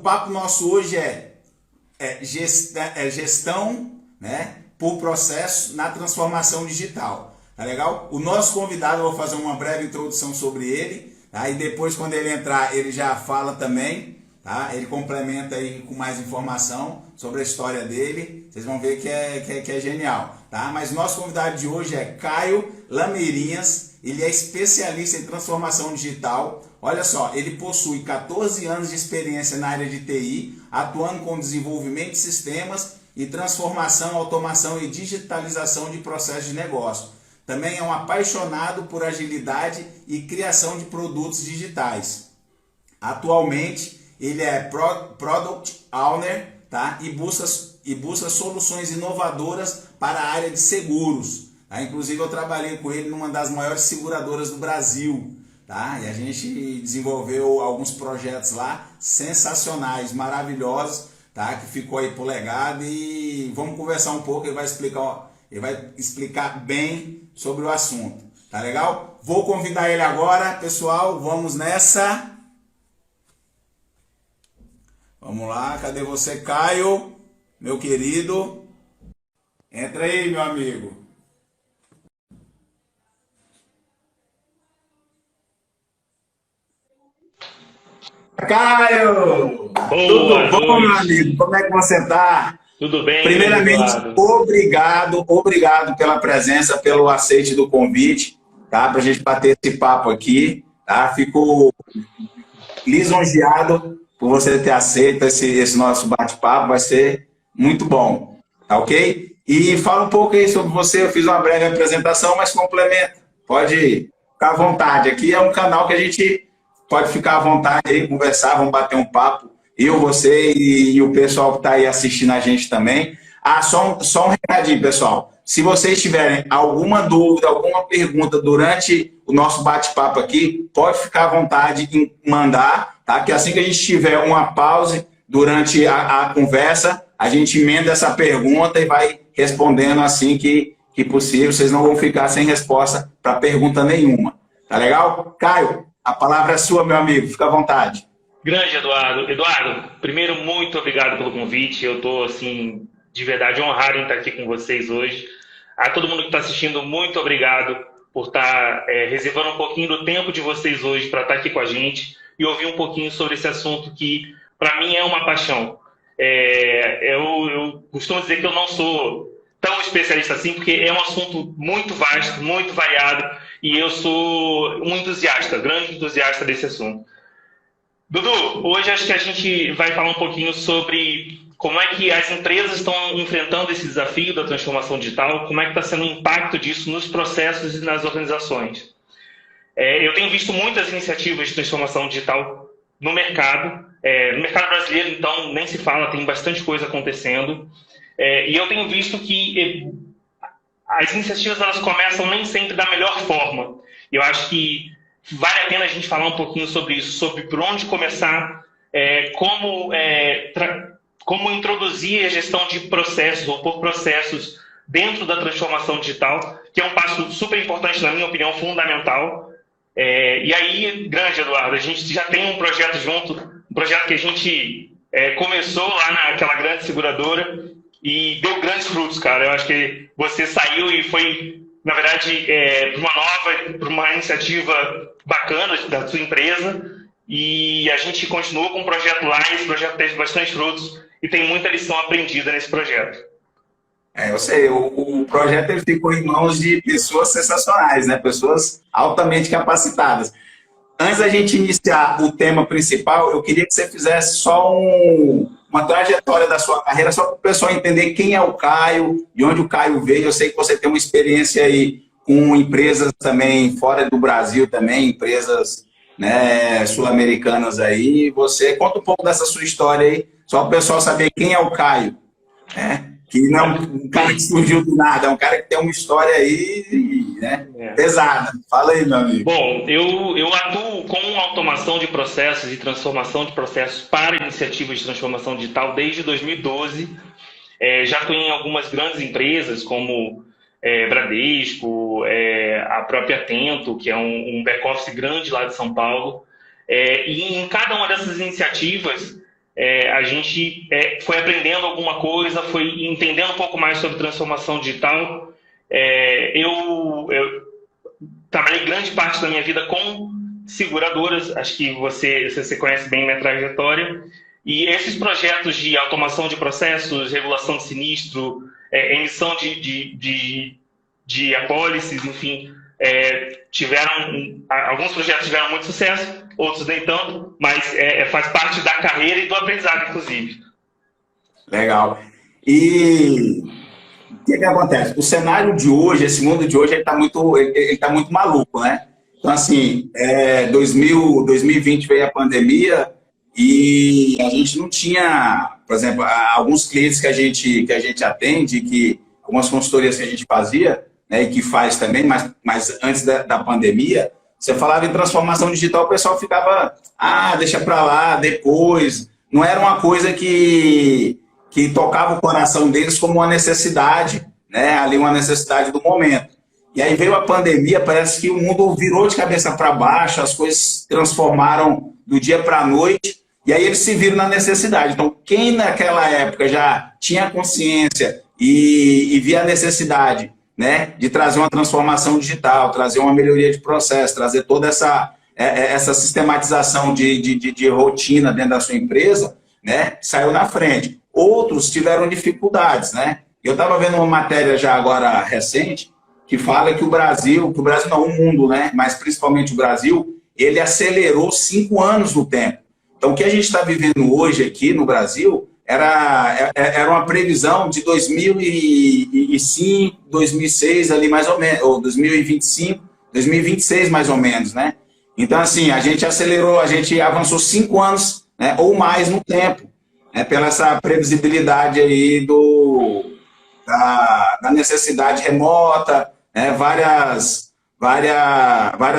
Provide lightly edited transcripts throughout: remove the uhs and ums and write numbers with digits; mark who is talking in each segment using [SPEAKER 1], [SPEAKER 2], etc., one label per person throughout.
[SPEAKER 1] papo nosso hoje gestão, né, por processo na transformação digital. Tá legal? O nosso convidado, eu vou fazer uma breve introdução sobre ele, tá? E depois, quando ele entrar, ele já fala também, tá? Ele complementa aí com mais informação sobre a história dele. Vocês vão ver que é genial, tá? Mas nosso convidado de hoje é Caio Lameirinhas. Ele é especialista em transformação digital. Olha só, ele possui 14 anos de experiência na área de TI, atuando com desenvolvimento de sistemas e transformação, automação e digitalização de processos de negócio. Também é um apaixonado por agilidade e criação de produtos digitais. Atualmente, ele é Product Owner, tá? e busca soluções inovadoras para a área de seguros. Tá? Inclusive, eu trabalhei com ele numa das maiores seguradoras do Brasil. Tá? E a gente desenvolveu alguns projetos lá sensacionais, maravilhosos, tá? Que ficou aí pro legado. E vamos conversar um pouco, ele vai explicar bem sobre o assunto. Tá legal? Vou convidar ele agora, pessoal. Vamos nessa. Vamos lá, cadê você, Caio? Meu querido. Entra aí, meu amigo. Caio! Tudo
[SPEAKER 2] Boa
[SPEAKER 1] bom, meu
[SPEAKER 2] noite.
[SPEAKER 1] amigo? Como é que você está?
[SPEAKER 2] Tudo bem, grande
[SPEAKER 1] Primeiramente,
[SPEAKER 2] Eduardo?
[SPEAKER 1] obrigado pela presença, pelo aceite do convite, tá? Para a gente bater esse papo aqui, tá? Fico lisonjeado por você ter aceito esse nosso bate-papo, vai ser muito bom, tá ok? E fala um pouco aí sobre você, eu fiz uma breve apresentação, mas complementa, pode ficar à vontade. Aqui é um canal que a gente pode ficar à vontade aí, conversar, vamos bater um papo, eu, você e o pessoal que está aí assistindo a gente também. Ah, só um recadinho, pessoal. Se vocês tiverem alguma dúvida, alguma pergunta durante o nosso bate-papo aqui, pode ficar à vontade em mandar, tá? Que assim que a gente tiver uma pause durante a conversa, a gente emenda essa pergunta e vai respondendo assim que possível. Vocês não vão ficar sem resposta para pergunta nenhuma. Tá legal? Caio, a palavra é sua, meu amigo. Fica à vontade.
[SPEAKER 2] Grande Eduardo. Eduardo, primeiro, muito obrigado pelo convite. Eu estou, assim, de verdade honrado em estar aqui com vocês hoje. A todo mundo que está assistindo, muito obrigado por estar reservando um pouquinho do tempo de vocês hoje para estar aqui com a gente e ouvir um pouquinho sobre esse assunto que, para mim, é uma paixão. Eu costumo dizer que eu não sou tão especialista assim, porque é um assunto muito vasto, muito variado, e eu sou um entusiasta, grande entusiasta desse assunto. Dudu, hoje acho que a gente vai falar um pouquinho sobre como é que as empresas estão enfrentando esse desafio da transformação digital, como é que está sendo o impacto disso nos processos e nas organizações. Eu tenho visto muitas iniciativas de transformação digital no mercado. No mercado brasileiro, então, nem se fala, tem bastante coisa acontecendo. E eu tenho visto que as iniciativas elas começam nem sempre da melhor forma. Eu acho que vale a pena a gente falar um pouquinho sobre isso, sobre por onde começar, como introduzir a gestão de processos ou por processos dentro da transformação digital, que é um passo super importante, na minha opinião, fundamental. E aí, grande Eduardo, a gente já tem um projeto junto, um projeto que a gente começou lá naquela grande seguradora e deu grandes frutos, cara. Eu acho que você saiu e foi, na verdade, para uma iniciativa bacana da sua empresa, e a gente continuou com o projeto lá, e esse projeto teve bastante frutos e tem muita lição aprendida nesse projeto.
[SPEAKER 1] Eu sei, o projeto ele ficou em mãos de pessoas sensacionais, né? Pessoas altamente capacitadas. Antes da gente iniciar o tema principal, eu queria que você fizesse só uma trajetória da sua carreira, só para o pessoal entender quem é o Caio, de onde o Caio veio. Eu sei que você tem uma experiência aí com empresas também fora do Brasil também, empresas, né, sul-americanas aí. Você conta um pouco dessa sua história aí, só para o pessoal saber quem é o Caio, né? Que não é um cara que surgiu do nada, é um cara que tem uma história aí, né, pesada. Fala aí, meu amigo.
[SPEAKER 2] Bom, eu atuo com automação de processos e transformação de processos para iniciativas de transformação digital desde 2012. Já atuei em algumas grandes empresas, como Bradesco, a própria Atento, que é um back-office grande lá de São Paulo. E em cada uma dessas iniciativas, a gente foi aprendendo alguma coisa, foi entendendo um pouco mais sobre transformação digital. Eu trabalhei grande parte da minha vida com seguradoras, acho que você conhece bem minha trajetória, e esses projetos de automação de processos, regulação de sinistro, emissão de apólices, enfim, alguns projetos tiveram muito sucesso, outros nem tanto, mas faz parte da carreira e do aprendizado, inclusive.
[SPEAKER 1] Legal. E o que acontece? O cenário de hoje, esse mundo de hoje, ele tá muito maluco, né? Então, assim, 2020 veio a pandemia e a gente não tinha, por exemplo, alguns clientes que a gente atende, algumas consultorias que a gente fazia, né, e que faz também, mas antes da pandemia, você falava em transformação digital, o pessoal ficava, deixa para lá, depois. Não era uma coisa que tocava o coração deles como uma necessidade, né, ali uma necessidade do momento. E aí veio a pandemia, parece que o mundo virou de cabeça para baixo, as coisas transformaram do dia para a noite, e aí eles se viram na necessidade. Então, quem naquela época já tinha consciência e via a necessidade, né, de trazer uma transformação digital, trazer uma melhoria de processo, trazer toda essa sistematização de rotina dentro da sua empresa, né, saiu na frente. Outros tiveram dificuldades, né? Eu estava vendo uma matéria já agora recente que fala que o Brasil não, o mundo, né, mas principalmente o Brasil, ele acelerou 5 anos no tempo. Então, o que a gente está vivendo hoje aqui no Brasil era uma previsão de 2005, 2006, ali mais ou menos, ou 2025, 2026 mais ou menos, né? Então, assim, a gente acelerou, a gente avançou 5 anos, né, ou mais no tempo, né, pela essa previsibilidade aí da necessidade remota, né, várias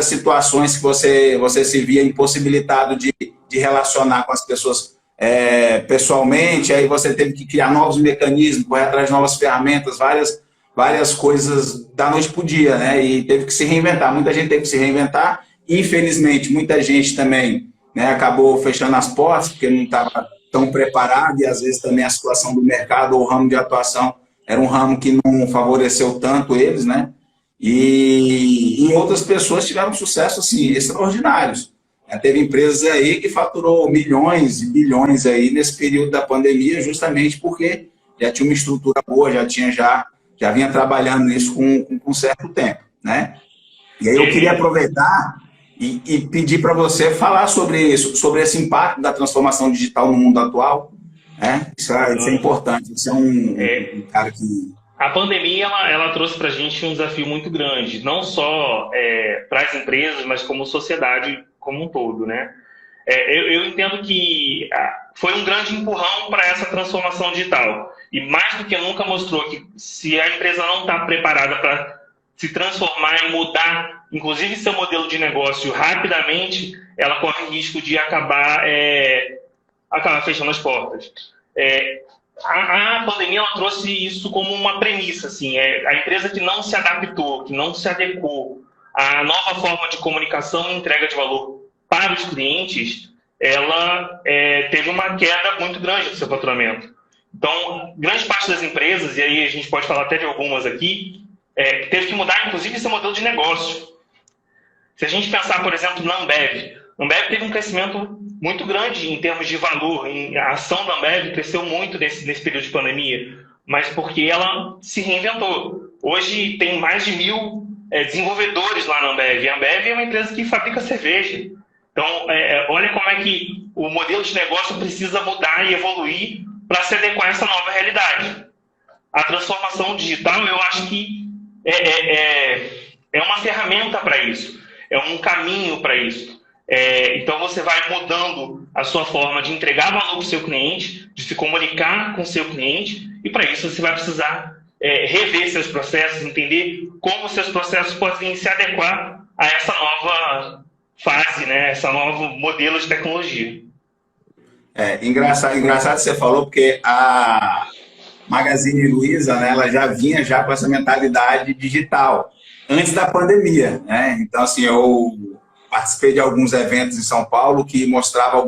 [SPEAKER 1] situações que você se via impossibilitado de relacionar com as pessoas pessoalmente, aí você teve que criar novos mecanismos, correr atrás de novas ferramentas, várias coisas da noite para o dia, né, e teve que se reinventar. Muita gente teve que se reinventar, infelizmente, muita gente também, né, acabou fechando as portas, porque não estava tão preparado, e às vezes também a situação do mercado ou o ramo de atuação era um ramo que não favoreceu tanto eles, né? E outras pessoas tiveram sucesso assim, extraordinários. Teve empresas aí que faturou milhões e bilhões aí nesse período da pandemia, justamente porque já tinha uma estrutura boa, já vinha trabalhando nisso com um certo tempo, né? E aí eu queria aproveitar e pedir para você falar sobre isso, sobre esse impacto da transformação digital no mundo atual, né? Isso é importante, você é um cara que...
[SPEAKER 2] A pandemia ela trouxe para a gente um desafio muito grande, não só para as empresas, mas como sociedade como um todo, né? Eu entendo que foi um grande empurrão para essa transformação digital, e mais do que nunca mostrou que se a empresa não está preparada para se transformar e mudar, inclusive seu modelo de negócio rapidamente, ela corre risco de acabar fechando as portas. A pandemia ela trouxe isso como uma premissa, assim, a empresa que não se adaptou, que não se adequou à nova forma de comunicação e entrega de valor para os clientes, ela teve uma queda muito grande do seu faturamento. Então, grande parte das empresas, e aí a gente pode falar até de algumas aqui, teve que mudar, inclusive, seu modelo de negócio. Se a gente pensar, por exemplo, na Ambev, a Ambev teve um crescimento muito grande em termos de valor. A ação da Ambev cresceu muito nesse período de pandemia, mas porque ela se reinventou. Hoje tem mais de 1.000 desenvolvedores lá na Ambev. A Ambev é uma empresa que fabrica cerveja. Então, olha como é que o modelo de negócio precisa mudar e evoluir para se adequar a essa nova realidade. A transformação digital, eu acho que é uma ferramenta para isso, é um caminho para isso. Então você vai mudando a sua forma de entregar valor para o seu cliente, de se comunicar com o seu cliente, e para isso você vai precisar rever seus processos, entender como seus processos podem se adequar a essa nova fase, né? Esse novo modelo de tecnologia.
[SPEAKER 1] Engraçado que você falou, porque a Magazine Luiza, né, ela já vinha com essa mentalidade digital antes da pandemia, né? Então, assim, eu participei de alguns eventos em São Paulo que mostrava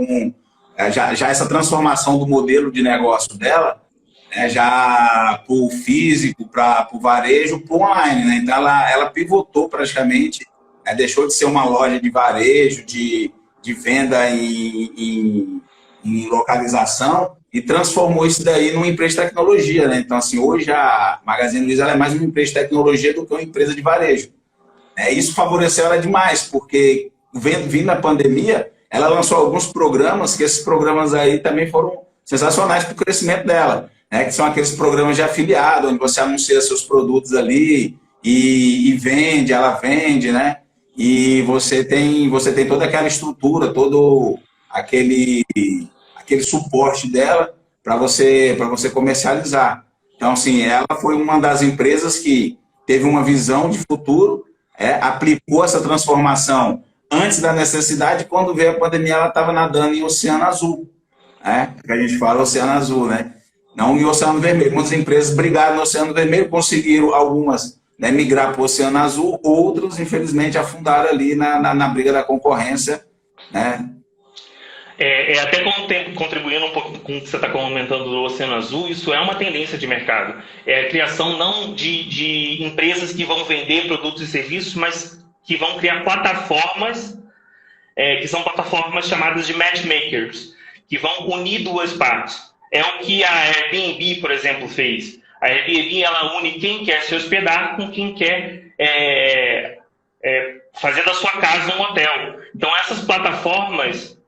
[SPEAKER 1] já essa transformação do modelo de negócio dela, né, já para o físico, para o varejo, para o online. Né? Então, ela pivotou praticamente, né, deixou de ser uma loja de varejo, de venda em localização, e transformou isso daí numa empresa de tecnologia. Né? Então, assim, hoje a Magazine Luiza ela é mais uma empresa de tecnologia do que uma empresa de varejo. Isso favoreceu ela demais, porque vindo a pandemia, ela lançou alguns programas, que esses programas aí também foram sensacionais para o crescimento dela, né? Que são aqueles programas de afiliado, onde você anuncia seus produtos ali e vende, ela vende, né? E você tem toda aquela estrutura, todo aquele suporte dela para você comercializar. Então, assim, ela foi uma das empresas que teve uma visão de futuro, aplicou essa transformação antes da necessidade. Quando veio a pandemia, ela estava nadando em oceano azul, né? Que a gente fala oceano azul, né? Não em oceano vermelho. Muitas empresas brigaram no oceano vermelho, conseguiram algumas, né, migrar para o oceano azul, outros, infelizmente, afundaram ali na briga da concorrência, né?
[SPEAKER 2] Até contribuindo um pouco com o que você está comentando do Oceano Azul, isso é uma tendência de mercado. É a criação não de empresas que vão vender produtos e serviços, mas que vão criar plataformas, que são plataformas chamadas de matchmakers, que vão unir duas partes. É o que a Airbnb, por exemplo, fez. A Airbnb ela une quem quer se hospedar com quem quer fazer da sua casa um hotel. Então, essas plataformas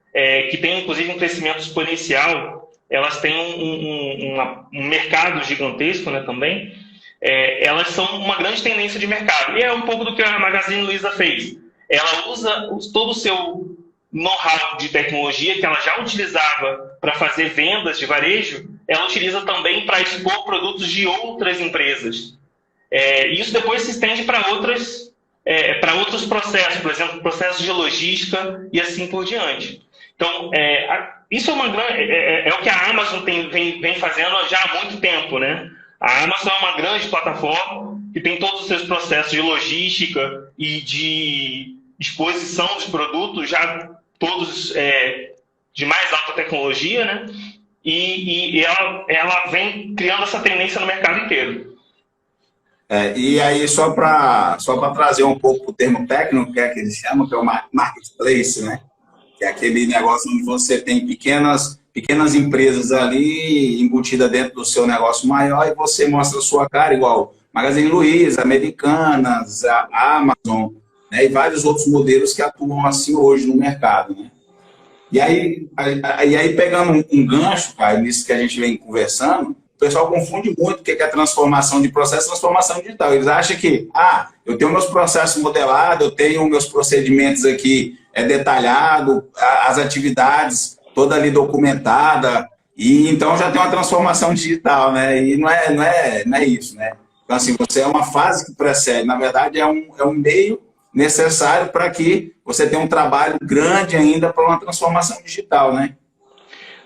[SPEAKER 2] que tem inclusive um crescimento exponencial, elas têm um mercado gigantesco, né, também. Elas são uma grande tendência de mercado. E é um pouco do que a Magazine Luiza fez. Ela usa todo o seu know-how de tecnologia, que ela já utilizava para fazer vendas de varejo, ela utiliza também para expor produtos de outras empresas. E isso depois se estende para outros processos, por exemplo, processos de logística e assim por diante. Então, isso é o que a Amazon vem fazendo já há muito tempo, né? A Amazon é uma grande plataforma que tem todos os seus processos de logística e de exposição dos produtos, já todos de mais alta tecnologia, né? E ela vem criando essa tendência no mercado inteiro.
[SPEAKER 1] E aí, só para trazer um pouco o termo técnico, que eles chamam, que é o marketplace, né? Que é aquele negócio onde você tem pequenas empresas ali embutidas dentro do seu negócio maior e você mostra a sua cara, igual Magazine Luiza, Americanas, a Amazon, né, e vários outros modelos que atuam assim hoje no mercado, né? E aí pegando um gancho, cara, nisso que a gente vem conversando, o pessoal confunde muito o que é transformação de processo e transformação digital. Eles acham que, eu tenho meus processos modelados, eu tenho meus procedimentos aqui detalhado, as atividades toda ali documentada, e então já tem uma transformação digital, né? E não é isso, né? Então, assim, você é uma fase que precede, na verdade, é um meio necessário para que você tenha um trabalho grande ainda para uma transformação digital, né?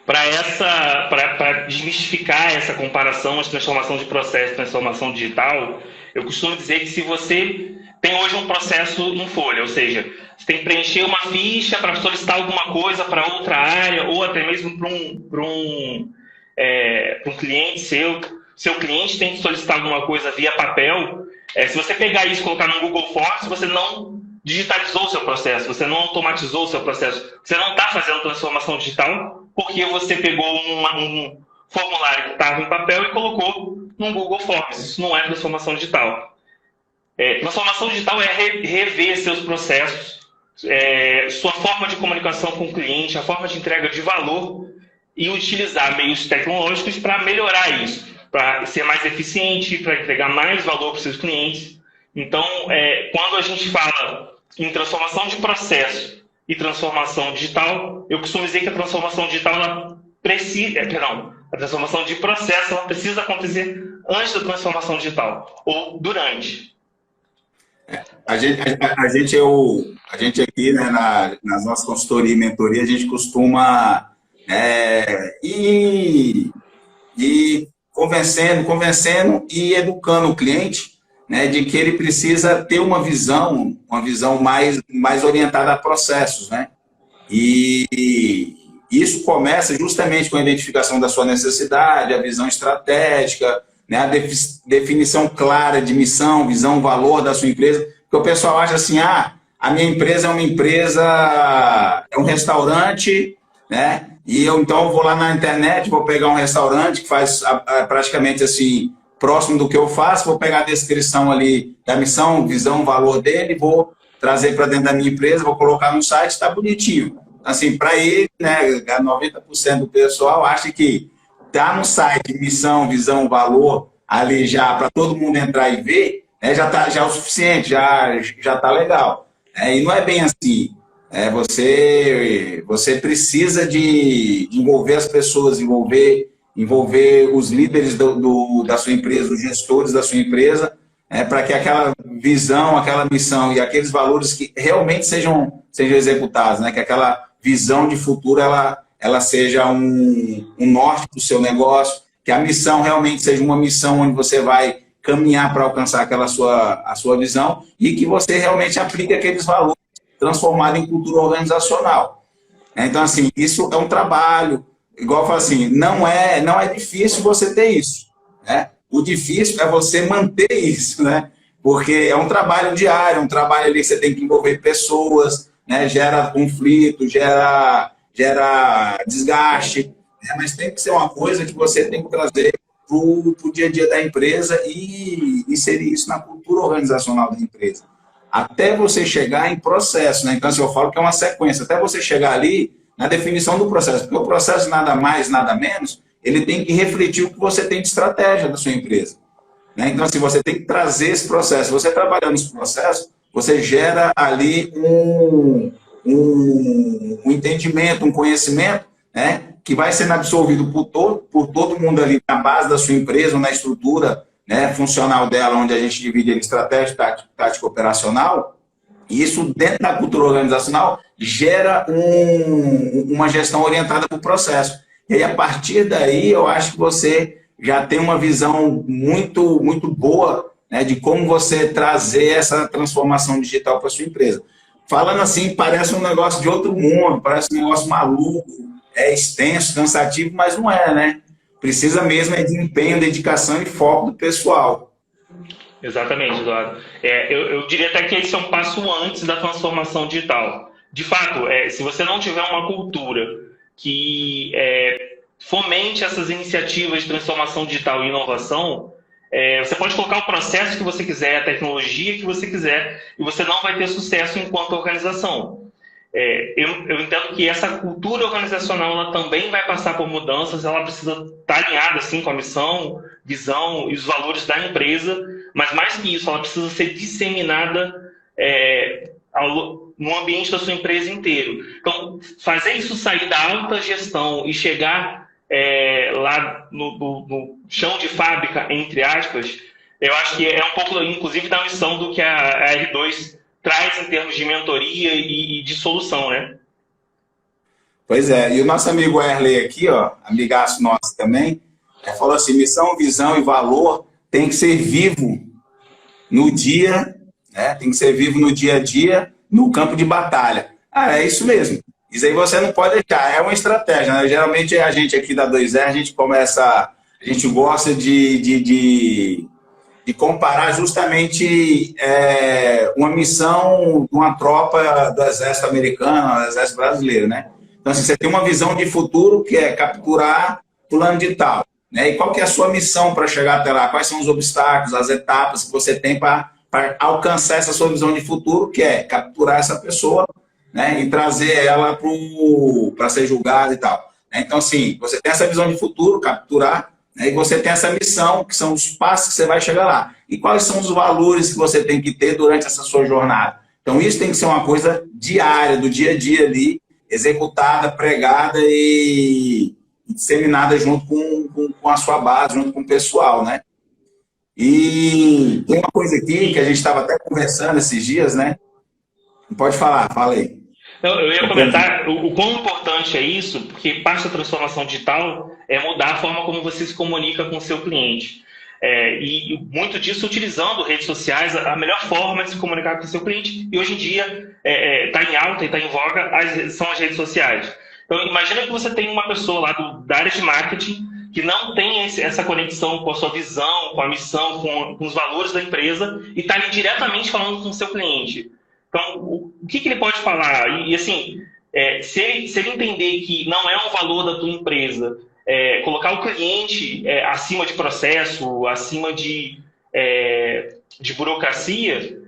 [SPEAKER 2] Para desmistificar essa comparação de transformação de processo e transformação digital, eu costumo dizer que se você tem hoje um processo em folha, ou seja, você tem que preencher uma ficha para solicitar alguma coisa para outra área, ou até mesmo para um cliente seu cliente tem que solicitar alguma coisa via papel. Se você pegar isso e colocar no Google Forms, você não digitalizou o seu processo, você não automatizou o seu processo, você não está fazendo transformação digital porque você pegou um formulário que estava em papel e colocou no Google Forms. Isso não é transformação digital. Transformação digital é rever seus processos, sua forma de comunicação com o cliente, a forma de entrega de valor e utilizar meios tecnológicos para melhorar isso, para ser mais eficiente, para entregar mais valor para os seus clientes. Então, quando a gente fala em transformação de processo e transformação digital, eu costumo dizer que a transformação digital a transformação de processo ela precisa acontecer antes da transformação digital ou durante.
[SPEAKER 1] A gente aqui, né, nas nossas consultorias e mentoria, a gente costuma ir convencendo e educando o cliente, né, de que ele precisa ter uma visão mais orientada a processos, né? E Isso começa justamente com a identificação da sua necessidade, a visão estratégica, né, a definição clara de missão, visão, valor da sua empresa. Porque o pessoal acha assim, a minha empresa é uma empresa, é um restaurante, né? E eu então vou lá na internet, vou pegar um restaurante que faz praticamente assim, próximo do que eu faço, vou pegar a descrição ali da missão, visão, valor dele, vou trazer para dentro da minha empresa, vou colocar no site, está bonitinho. Assim, para ele, né, 90% do pessoal acha que tá no site missão, visão, valor, ali já para todo mundo entrar e ver, né, já é o suficiente, já tá legal. E não é bem assim. Você precisa de envolver as pessoas, envolver os líderes da sua empresa, os gestores da sua empresa, para que aquela visão, aquela missão e aqueles valores que realmente sejam executados, né? Que aquela visão de futuro ela seja um norte para o seu negócio, que a missão realmente seja uma missão onde você vai caminhar para alcançar a sua visão e que você realmente aplique aqueles valores transformados em cultura organizacional. Então, assim, isso é um trabalho, igual eu falo assim, não é difícil você ter isso, né? O difícil é você manter isso, né? Porque é um trabalho diário, um trabalho ali que você tem que envolver pessoas, né? Gera conflito, gera desgaste, né? Mas tem que ser uma coisa que você tem que trazer para o dia a dia da empresa e inserir isso na cultura organizacional da empresa. Até você chegar em processo, né? Então, assim, eu falo que é uma sequência, até você chegar ali na definição do processo, porque o processo nada mais, nada menos, ele tem que refletir o que você tem de estratégia da sua empresa, né? Então, assim, você tem que trazer esse processo. Você trabalhando nesse processo, você gera ali um entendimento, um conhecimento, né, que vai sendo absorvido por todo mundo ali na base da sua empresa, ou na estrutura, né, funcional dela, onde a gente divide em estratégia, tática operacional. E isso, dentro da cultura organizacional, gera uma gestão orientada para o processo. E aí, a partir daí, eu acho que você já tem uma visão muito, muito boa, né, de como você trazer essa transformação digital para a sua empresa. Falando assim, parece um negócio de outro mundo, parece um negócio maluco, é extenso, cansativo, mas não é, né? Precisa mesmo de empenho, dedicação e foco do pessoal.
[SPEAKER 2] Exatamente, Eduardo. Eu diria até que esse é um passo antes da transformação digital. De fato, se você não tiver uma cultura que fomente essas iniciativas de transformação digital e inovação, você pode colocar o processo que você quiser, a tecnologia que você quiser, e você não vai ter sucesso enquanto organização. Eu entendo que essa cultura organizacional ela também vai passar por mudanças, ela precisa estar alinhada assim, com a missão, visão e os valores da empresa, mas mais que isso, ela precisa ser disseminada no ambiente da sua empresa inteiro. Então, fazer isso sair da alta gestão e chegar lá no chão de fábrica, entre aspas, eu acho que é um pouco, inclusive, da missão do que a R2 traz em termos de mentoria e de solução, né?
[SPEAKER 1] Pois é, e o nosso amigo Erley aqui, ó, amigaço nosso também, falou assim, missão, visão e valor tem que ser vivo no dia, né? Tem que ser vivo no dia a dia, no campo de batalha. É isso mesmo. Isso aí você não pode deixar, é uma estratégia, né? Geralmente a gente aqui da 2R, a gente gosta de comparar justamente uma missão de uma tropa do exército americano, do exército brasileiro, né? Então, assim, você tem uma visão de futuro que é capturar fulano de tal, né? E qual que é a sua missão para chegar até lá? Quais são os obstáculos, as etapas que você tem para alcançar essa sua visão de futuro, que é capturar essa pessoa, né? E trazer ela para ser julgada e tal. Então, assim, você tem essa visão de futuro, capturar, e você tem essa missão, que são os passos que você vai chegar lá. E quais são os valores que você tem que ter durante essa sua jornada? Então, isso tem que ser uma coisa diária, do dia a dia ali, executada, pregada e disseminada junto com a sua base, junto com o pessoal, né? E tem uma coisa aqui que a gente estava até conversando esses dias, né? Pode falar, fala aí.
[SPEAKER 2] Eu ia comentar o quão importante é isso, porque parte da transformação digital é mudar a forma como você se comunica com o seu cliente. E muito disso utilizando redes sociais, a melhor forma de se comunicar com o seu cliente. E hoje em dia está em alta e está em voga, são as redes sociais. Então, imagina que você tem uma pessoa lá da área de marketing que não tem essa conexão com a sua visão, com a missão, com os valores da empresa e está ali diretamente falando com o seu cliente. Então, o que ele pode falar? E assim, se ele entender que não é um valor da tua empresa, colocar o cliente acima de processo, acima de burocracia,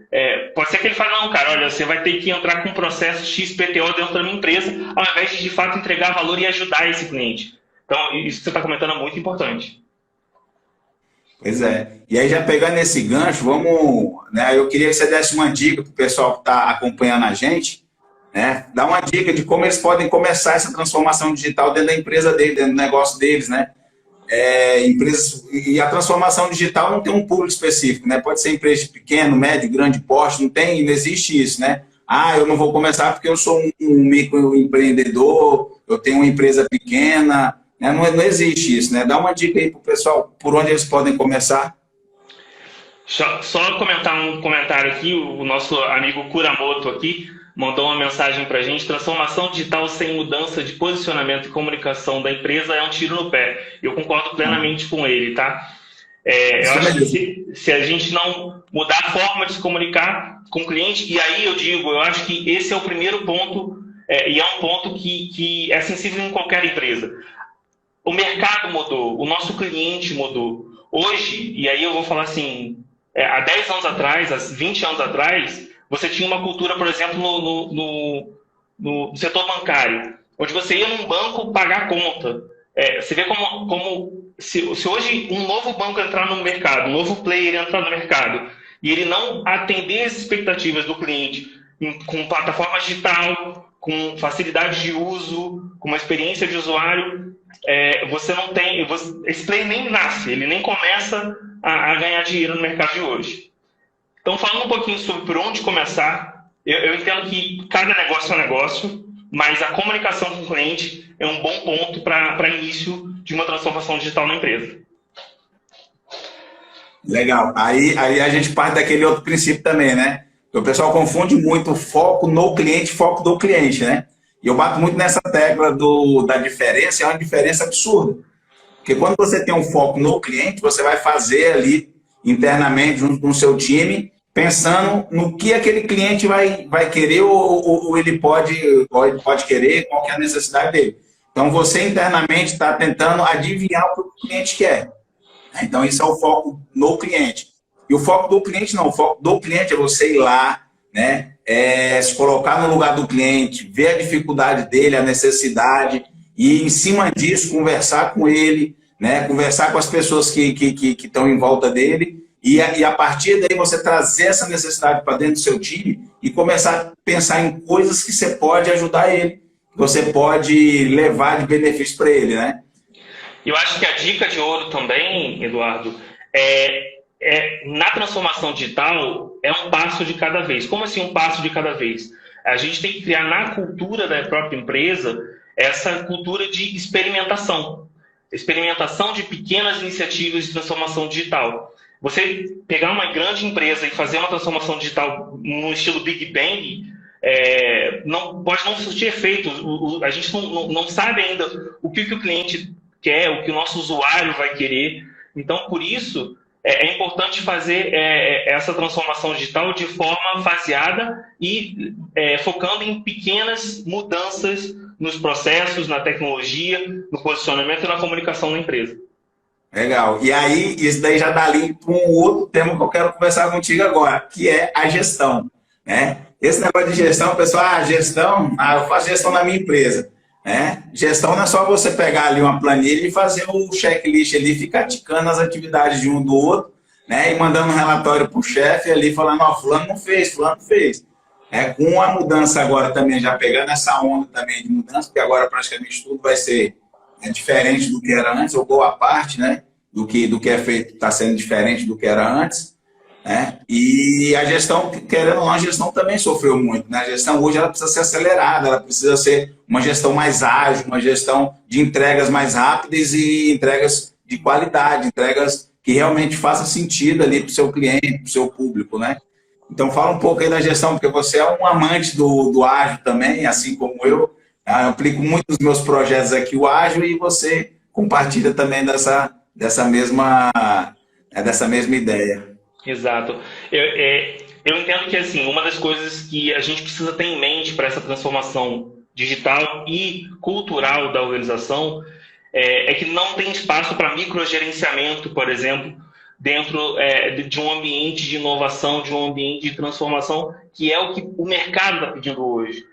[SPEAKER 2] pode ser que ele fale, não, cara, olha, você vai ter que entrar com um processo XPTO dentro da minha empresa, ao invés de fato entregar valor e ajudar esse cliente. Então, isso que você está comentando é muito importante.
[SPEAKER 1] Pois é. E aí, já pegando esse gancho, vamos, né, eu queria que você desse uma dica para o pessoal que está acompanhando a gente, né, dar uma dica de como eles podem começar essa transformação digital dentro da empresa deles, dentro do negócio deles, né? E a transformação digital não tem um público específico, né? Pode ser empresa de pequeno, médio, grande porte, não existe isso, né? Eu não vou começar porque eu sou um microempreendedor, eu tenho uma empresa pequena, né? Não existe isso, né? Dá uma dica aí para o pessoal, por onde eles podem começar.
[SPEAKER 2] Só comentar um comentário aqui, o nosso amigo Kuramoto aqui mandou uma mensagem para a gente: transformação digital sem mudança de posicionamento e comunicação da empresa é um tiro no pé. Eu concordo plenamente com ele, tá? Eu acho que se a gente não mudar a forma de se comunicar com o cliente, e aí eu acho que esse é o primeiro ponto, e é um ponto que é sensível em qualquer empresa. O mercado mudou, o nosso cliente mudou. Hoje, e aí eu vou falar assim, há 10 anos atrás, há 20 anos atrás, você tinha uma cultura, por exemplo, no setor bancário, onde você ia num banco pagar a conta. Você vê como se hoje um novo banco entrar no mercado, um novo player entrar no mercado, e ele não atender as expectativas do cliente com plataforma digital, com facilidade de uso, com uma experiência de usuário, você não tem... esse player nem nasce, ele nem começa a ganhar dinheiro no mercado de hoje. Então, falando um pouquinho sobre por onde começar, eu entendo que cada negócio é um negócio, mas a comunicação com o cliente é um bom ponto para início de uma transformação digital na empresa.
[SPEAKER 1] Legal. Aí a gente parte daquele outro princípio também, né? O pessoal confunde muito foco no cliente, foco do cliente, né? E eu bato muito nessa tecla da diferença, é uma diferença absurda. Porque quando você tem um foco no cliente, você vai fazer ali internamente, junto com o seu time, pensando no que aquele cliente vai querer ou ele pode querer, qual que é a necessidade dele. Então, você internamente está tentando adivinhar o que o cliente quer. Então, isso é o foco no cliente. E o foco do cliente não. O foco do cliente é você ir lá, né, se colocar no lugar do cliente, ver a dificuldade dele, a necessidade, e em cima disso, conversar com ele, né, conversar com as pessoas que estão em volta dele, e a partir daí você trazer essa necessidade para dentro do seu time e começar a pensar em coisas que você pode ajudar ele, que você pode levar de benefício para ele, né?
[SPEAKER 2] Eu acho que a dica de ouro também, Eduardo, na transformação digital é um passo de cada vez. Como assim um passo de cada vez? A gente tem que criar na cultura da própria empresa essa cultura de experimentação. Experimentação de pequenas iniciativas de transformação digital. Você pegar uma grande empresa e fazer uma transformação digital no estilo Big Bang, pode não surtir efeito. A gente não sabe ainda o que o cliente quer, o que o nosso usuário vai querer. Então, por isso, é importante fazer essa transformação digital de forma faseada e focando em pequenas mudanças nos processos, na tecnologia, no posicionamento e na comunicação da empresa.
[SPEAKER 1] Legal. E aí, isso daí já dá link para um outro tema que eu quero conversar contigo agora, que é a gestão, né? Esse negócio de gestão, pessoal, eu faço gestão na minha empresa, né? Gestão não é só você pegar ali uma planilha e fazer o checklist ali, ficar ticando as atividades de um do outro, né? E mandando um relatório para o chefe ali, falando, fulano não fez, fulano fez. Com a mudança agora também, já pegando essa onda também de mudança, porque agora praticamente tudo vai ser diferente do que era antes, ou boa parte, né, do que é feito está sendo diferente do que era antes, né? E a gestão, querendo ou não, a gestão também sofreu muito, né? A gestão hoje ela precisa ser acelerada, ela precisa ser uma gestão mais ágil, uma gestão de entregas mais rápidas e entregas de qualidade, entregas que realmente façam sentido ali para o seu cliente, para o seu público, né? Então fala um pouco aí da gestão, porque você é um amante do ágil também, assim como eu, Eu aplico muito nos meus projetos aqui o ágil e você compartilha também dessa mesma ideia.
[SPEAKER 2] Exato. Eu entendo que assim, uma das coisas que a gente precisa ter em mente para essa transformação digital e cultural da organização é que não tem espaço para microgerenciamento, por exemplo, dentro de um ambiente de inovação, de um ambiente de transformação, que é o que o mercado está pedindo hoje.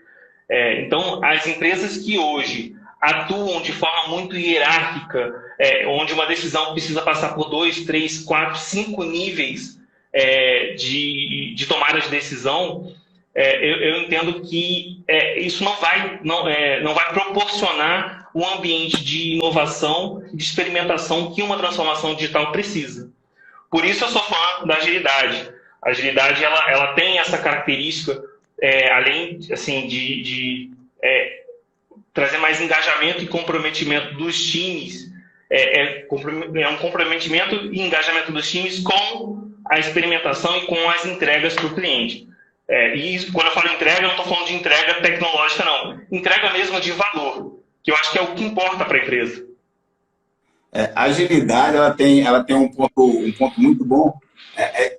[SPEAKER 2] Então, as empresas que hoje atuam de forma muito hierárquica, onde uma decisão precisa passar por 2, 3, 4, 5 níveis de tomada de decisão, eu entendo que isso não vai proporcionar um ambiente de inovação, de experimentação que uma transformação digital precisa. Por isso eu sou fã da agilidade. A agilidade ela tem essa característica, além assim, de trazer mais engajamento e comprometimento dos times, um comprometimento e engajamento dos times com a experimentação e com as entregas para o cliente. E quando eu falo entrega, eu não estou falando de entrega tecnológica, não. Entrega mesmo de valor, que eu acho que é o que importa para a empresa.
[SPEAKER 1] A agilidade ela tem um ponto muito bom,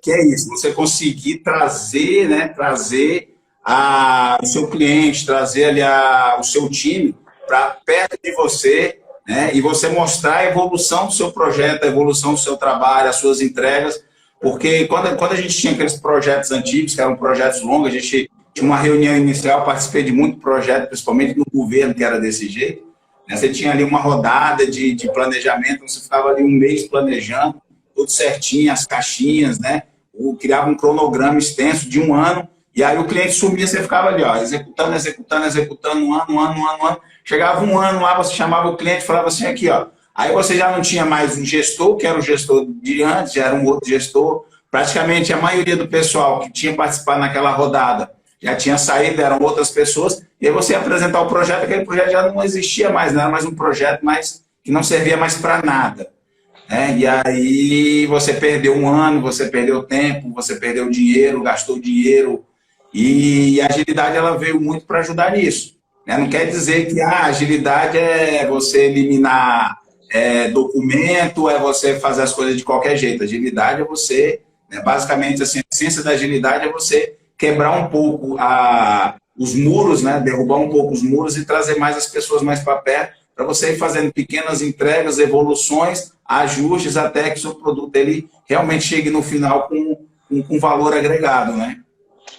[SPEAKER 1] que é isso, você conseguir trazer, né, o seu cliente, trazer ali o seu time para perto de você, né, e você mostrar a evolução do seu projeto, a evolução do seu trabalho, as suas entregas, porque quando a gente tinha aqueles projetos antigos, que eram projetos longos, a gente tinha uma reunião inicial, participei de muito projeto, principalmente no governo, que era desse jeito, né, você tinha ali uma rodada de planejamento, você ficava ali um mês planejando, tudo certinho, as caixinhas, né, criava um cronograma extenso de um ano, e aí o cliente sumia, você ficava ali, ó, executando, um ano. Chegava um ano lá, você chamava o cliente e falava assim, aqui, ó. Aí você já não tinha mais um gestor, que era o gestor de antes, já era um outro gestor. Praticamente a maioria do pessoal que tinha participado naquela rodada já tinha saído, eram outras pessoas. E aí você ia apresentar o projeto, aquele projeto já não existia mais, não era mais um projeto que não servia mais para nada. E aí você perdeu um ano, você perdeu tempo, você perdeu dinheiro, gastou dinheiro. E a agilidade ela veio muito para ajudar nisso. Não quer dizer que a agilidade é você eliminar documento, é você fazer as coisas de qualquer jeito. Agilidade é você, basicamente, assim, a essência da agilidade é você quebrar um pouco os muros, né, derrubar um pouco os muros e trazer mais as pessoas mais para perto, para você ir fazendo pequenas entregas, evoluções, ajustes, até que o seu produto ele realmente chegue no final com valor agregado, né?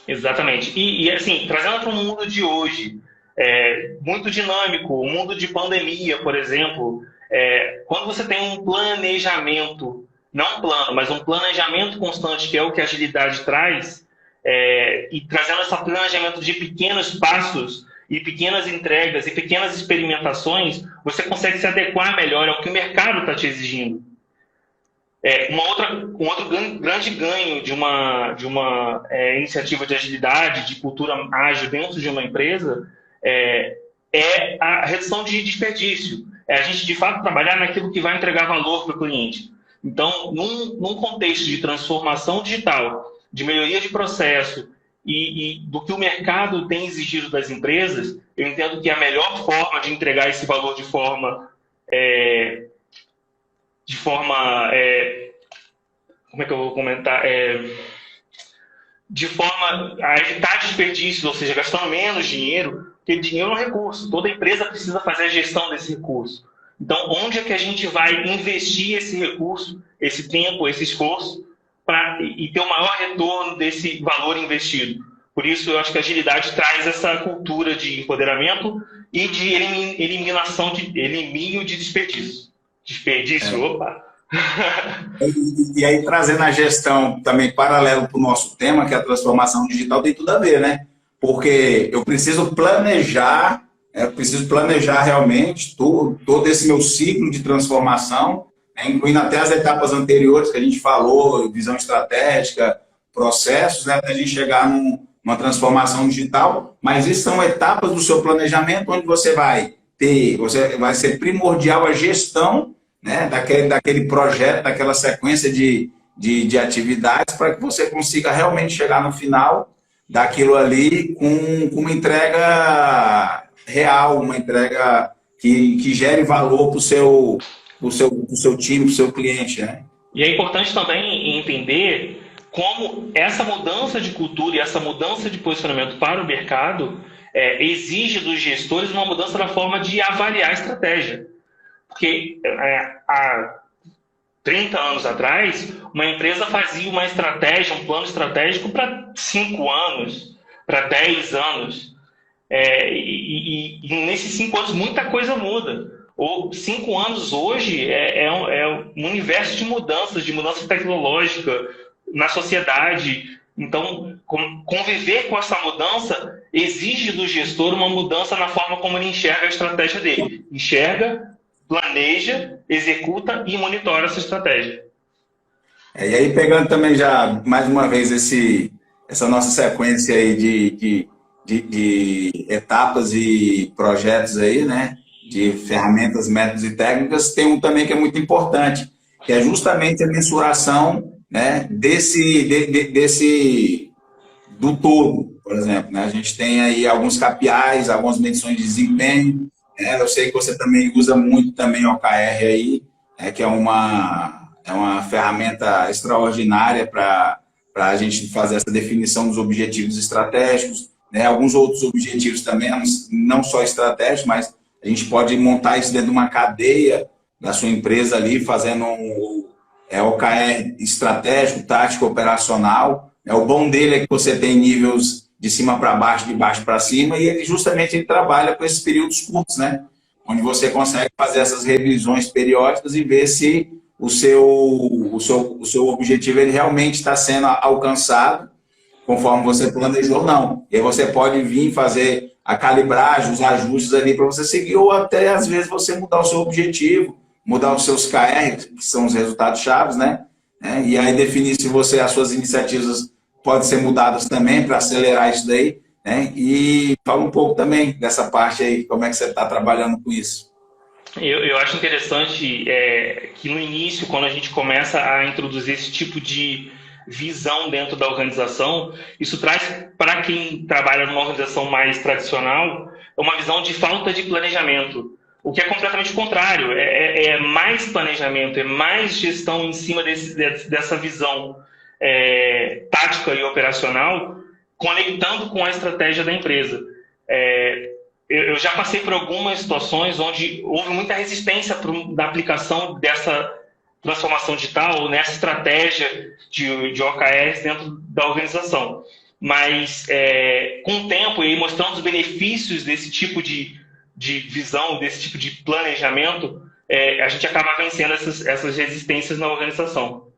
[SPEAKER 2] Exatamente. E assim, trazendo para o mundo de hoje, muito dinâmico, o mundo de pandemia, por exemplo, quando você tem um planejamento, não um plano, mas um planejamento constante, que é o que a agilidade traz, e trazendo esse planejamento de pequenos passos e pequenas entregas e pequenas experimentações, você consegue se adequar melhor ao que o mercado está te exigindo. Um outro grande ganho de uma iniciativa de agilidade, de cultura ágil dentro de uma empresa, é a redução de desperdício. A gente, de fato, trabalhar naquilo que vai entregar valor para o cliente. Então, num contexto de transformação digital, de melhoria de processo e do que o mercado tem exigido das empresas, eu entendo que a melhor forma de entregar esse valor de forma como é que eu vou comentar? De forma a evitar desperdícios, ou seja, gastando menos dinheiro, porque dinheiro é um recurso. Toda empresa precisa fazer a gestão desse recurso. Então, onde é que a gente vai investir esse recurso, esse tempo, esse esforço, e ter o maior retorno desse valor investido? Por isso, eu acho que a agilidade traz essa cultura de empoderamento e de elimínio de desperdício. Opa!
[SPEAKER 1] E aí, trazendo a gestão também paralelo para o nosso tema, que é a transformação digital, tem tudo a ver, né? Porque eu preciso planejar realmente todo esse meu ciclo de transformação, incluindo até as etapas anteriores que a gente falou, visão estratégica, processos, né, para a gente chegar numa transformação digital. Mas isso são etapas do seu planejamento, onde você vai ser primordial a gestão, né, daquele projeto, daquela sequência de atividades, para que você consiga realmente chegar no final daquilo ali com uma entrega real, uma entrega que gere valor para o seu time, para o seu cliente, né?
[SPEAKER 2] E é importante também entender como essa mudança de cultura e essa mudança de posicionamento para o mercado exige dos gestores uma mudança na forma de avaliar a estratégia. Porque há 30 anos atrás, uma empresa fazia uma estratégia, um plano estratégico para 5 anos, para 10 anos. E nesses 5 anos muita coisa muda. Ou 5 anos hoje um universo de mudança tecnológica na sociedade. Então, conviver com essa mudança exige do gestor uma mudança na forma como ele enxerga a estratégia dele. Enxerga, planeja, executa e monitora essa estratégia.
[SPEAKER 1] E aí, pegando também já, mais uma vez, essa nossa sequência aí de etapas e projetos aí, né? De ferramentas, métodos e técnicas, tem um também que é muito importante, que é justamente a mensuração, né, do todo, por exemplo. Né? A gente tem aí alguns KPIs, algumas medições de desempenho, né? Eu sei que você também usa muito também o OKR aí, que é uma ferramenta extraordinária para a gente fazer essa definição dos objetivos estratégicos, né? Alguns outros objetivos também, não só estratégicos, mas a gente pode montar isso dentro de uma cadeia da sua empresa ali, fazendo OKR estratégico, tático, operacional. O bom dele é que você tem níveis de cima para baixo, de baixo para cima, e ele trabalha com esses períodos curtos, né? Onde você consegue fazer essas revisões periódicas e ver se o seu objetivo ele realmente está sendo alcançado conforme você planejou ou não. E aí você pode vir fazer a calibragem, os ajustes ali para você seguir, ou até, às vezes, você mudar o seu objetivo, mudar os seus KR, que são os resultados chaves, né? E aí definir se as suas iniciativas podem ser mudadas também para acelerar isso daí, né? E fala um pouco também dessa parte aí, como é que você está trabalhando com isso.
[SPEAKER 2] Eu acho interessante que no início, quando a gente começa a introduzir esse tipo de visão dentro da organização, isso traz para quem trabalha numa organização mais tradicional uma visão de falta de planejamento, o que é completamente contrário, é mais planejamento, é mais gestão em cima dessa visão tática e operacional, conectando com a estratégia da empresa. Eu já passei por algumas situações onde houve muita resistência da aplicação dessa transformação digital, nessa estratégia de OKRs dentro da organização. Mas, com o tempo e mostrando os benefícios desse tipo de visão, desse tipo de planejamento, a gente acaba vencendo essas resistências na organização.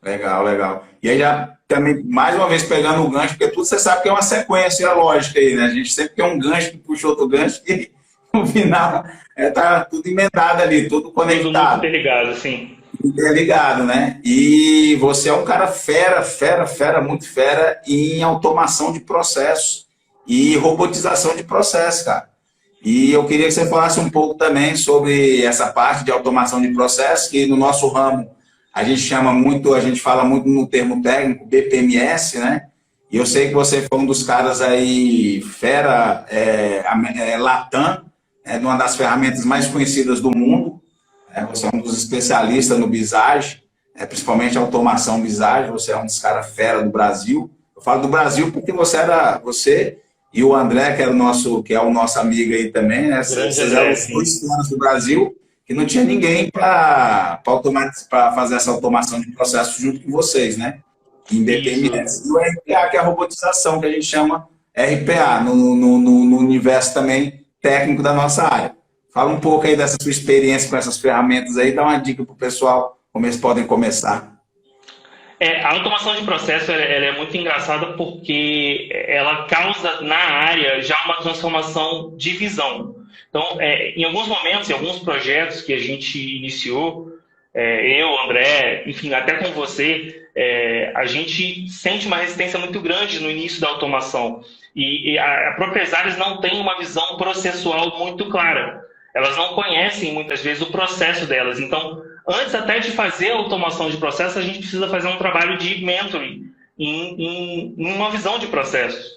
[SPEAKER 1] Legal, legal. E aí já também, mais uma vez, pegando o gancho, porque tudo você sabe que é uma sequência lógica aí, né? A gente sempre tem um gancho que puxa outro gancho e no final tá tudo emendado ali, tudo conectado.
[SPEAKER 2] Tudo muito interligado, sim.
[SPEAKER 1] Interligado, né? E você é um cara fera, muito fera em automação de processos e robotização de processos, cara. E eu queria que você falasse um pouco também sobre essa parte de automação de processos, que no nosso ramo a gente fala muito no termo técnico, BPMS, né? E eu sei que você foi um dos caras aí, fera, Latam, de uma das ferramentas mais conhecidas do mundo. Você é um dos especialistas no Visage, principalmente automação Visage, você é um dos caras fera do Brasil. Eu falo do Brasil porque você e o André, que é o nosso amigo aí também, né? Vocês eram os dois caras do Brasil que não tinha ninguém para fazer essa automação de processos junto com vocês, né? Em BPMS. E o RPA, que é a robotização, que a gente chama RPA, no universo também técnico da nossa área. Fala um pouco aí dessa sua experiência com essas ferramentas aí, dá uma dica para o pessoal, como eles podem começar.
[SPEAKER 2] A automação de processo ela é muito engraçada porque ela causa na área já uma transformação de visão. Então, em alguns momentos, em alguns projetos que a gente iniciou, eu, André, enfim, até com você, a gente sente uma resistência muito grande no início da automação. E as próprias áreas não têm uma visão processual muito clara. Elas não conhecem, muitas vezes, o processo delas. Então, antes até de fazer a automação de processo, a gente precisa fazer um trabalho de mentoring em uma visão de processos.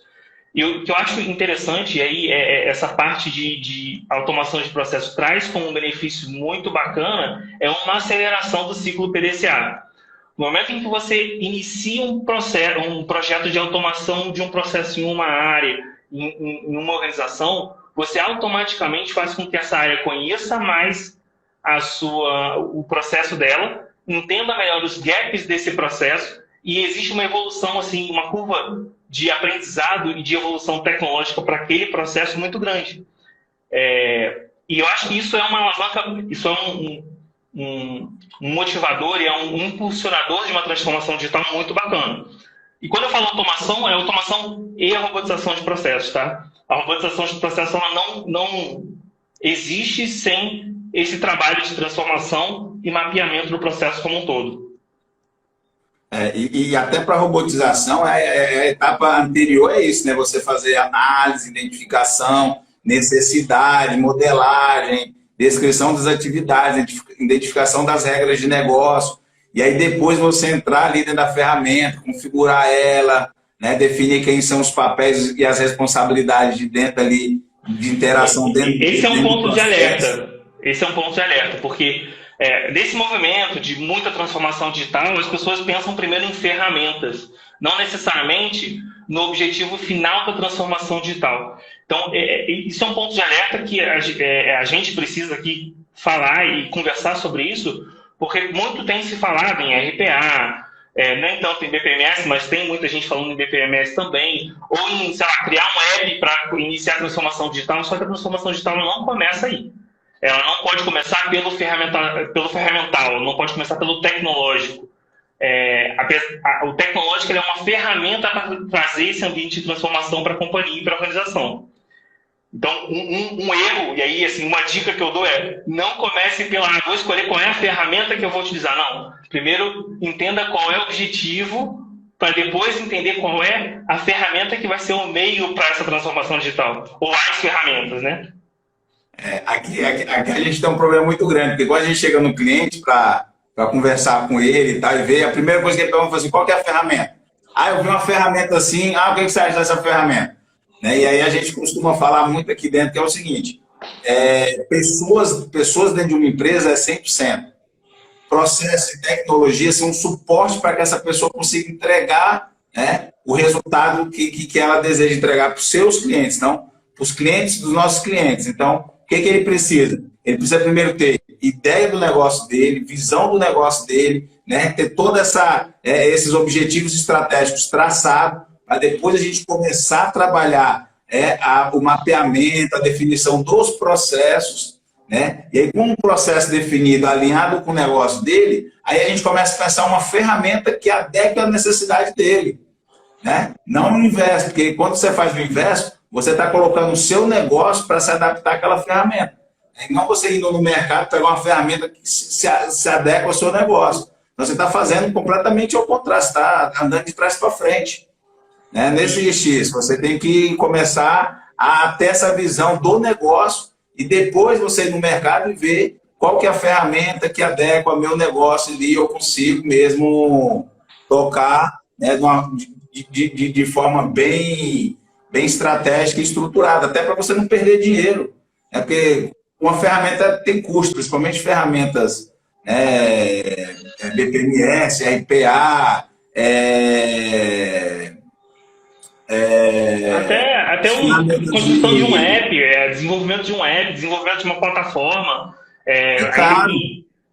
[SPEAKER 2] E o que eu acho interessante aí essa parte de automação de processo traz como um benefício muito bacana é uma aceleração do ciclo PDCA. No momento em que você inicia um projeto de automação de um processo em uma área, em uma organização, você automaticamente faz com que essa área conheça mais o processo dela, entenda melhor os gaps desse processo e existe uma evolução, assim, uma curva de aprendizado e de evolução tecnológica para aquele processo muito grande. E eu acho que isso é uma alavanca, isso é um motivador e é um impulsionador de uma transformação digital muito bacana. E quando eu falo automação, é automação e a robotização de processos, tá? A robotização de processos ela não existe sem esse trabalho de transformação e mapeamento do processo como um todo.
[SPEAKER 1] E até para a robotização, a etapa anterior é isso, né? Você fazer análise, identificação, necessidade, modelagem, descrição das atividades, identificação das regras de negócio. E aí depois você entrar ali dentro da ferramenta, configurar ela, né? Definir quem são os papéis e as responsabilidades de dentro ali, de interação dentro.
[SPEAKER 2] Esse é um ponto de alerta. Esse é um ponto de alerta, porque nesse movimento de muita transformação digital, as pessoas pensam primeiro em ferramentas, não necessariamente no objetivo final da transformação digital. Então, isso é um ponto de alerta que a gente precisa aqui falar e conversar sobre isso, porque muito tem se falado em RPA, nem tanto em BPMS, mas tem muita gente falando em BPMS também, ou em, sei lá, criar um app para iniciar a transformação digital, só que a transformação digital não começa aí. Ela não pode começar pelo ferramental, não pode começar pelo tecnológico. O tecnológico é uma ferramenta para trazer esse ambiente de transformação para a companhia e para a organização. Então, um erro, e aí assim, uma dica que eu dou não comece vou escolher qual é a ferramenta que eu vou utilizar. Não. Primeiro, entenda qual é o objetivo, para depois entender qual é a ferramenta que vai ser o meio para essa transformação digital. Ou as ferramentas, né?
[SPEAKER 1] Aqui a gente tem um problema muito grande, porque quando a gente chega no cliente para conversar com ele e tal, e ver, a primeira coisa que ele pergunta assim, qual que é a ferramenta? Eu vi uma ferramenta assim, o que você acha dessa ferramenta? E aí a gente costuma falar muito aqui dentro, que é o seguinte, pessoas dentro de uma empresa é 100%. Processo e tecnologia são um suporte para que essa pessoa consiga entregar, né, o resultado que ela deseja entregar para os seus clientes, não para os clientes dos nossos clientes. Então, o que ele precisa? Ele precisa primeiro ter ideia do negócio dele, visão do negócio dele, né, ter todos esses objetivos estratégicos traçados, para depois a gente começar a trabalhar o mapeamento, a definição dos processos, né? E aí, com um processo definido, alinhado com o negócio dele, aí a gente começa a pensar uma ferramenta que adeque à necessidade dele, né? Não o inverso, porque quando você faz o inverso, você está colocando o seu negócio para se adaptar àquela ferramenta. E não você indo no mercado pegar uma ferramenta que se adequa ao seu negócio. Então, você está fazendo completamente ao contrário, você está andando de trás para frente. Nesse X, você tem que começar a ter essa visão do negócio e depois você ir no mercado e ver qual que é a ferramenta que adequa ao meu negócio ali, eu consigo mesmo tocar, né, de forma bem estratégica e estruturada, até para você não perder dinheiro. Porque uma ferramenta tem custo, principalmente ferramentas BPMS, RPA,
[SPEAKER 2] até a construção de um app, desenvolvimento de um app, desenvolvimento de uma plataforma,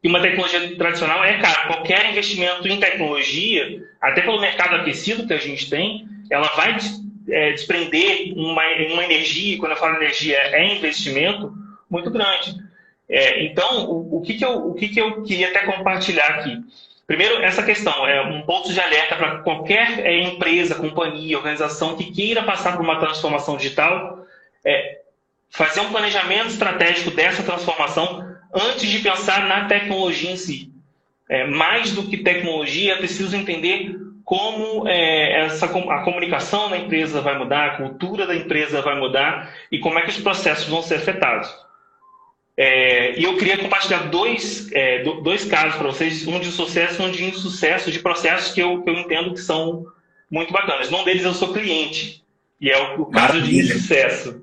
[SPEAKER 2] e uma tecnologia tradicional caro. Qualquer investimento em tecnologia, até pelo mercado aquecido que a gente tem, ela vai desprender uma energia, quando eu falo energia, investimento muito grande. Então, o que eu queria até compartilhar aqui? Primeiro, essa questão um ponto de alerta para qualquer empresa, companhia, organização que queira passar por uma transformação digital, fazer um planejamento estratégico dessa transformação antes de pensar na tecnologia em si. Mais do que tecnologia, é preciso entender como a comunicação da empresa vai mudar, a cultura da empresa vai mudar e como é que os processos vão ser afetados. E eu queria compartilhar dois casos para vocês, um de sucesso e um de insucesso, de processos que eu entendo que são muito bacanas. Num deles eu sou cliente E é o caso de sucesso.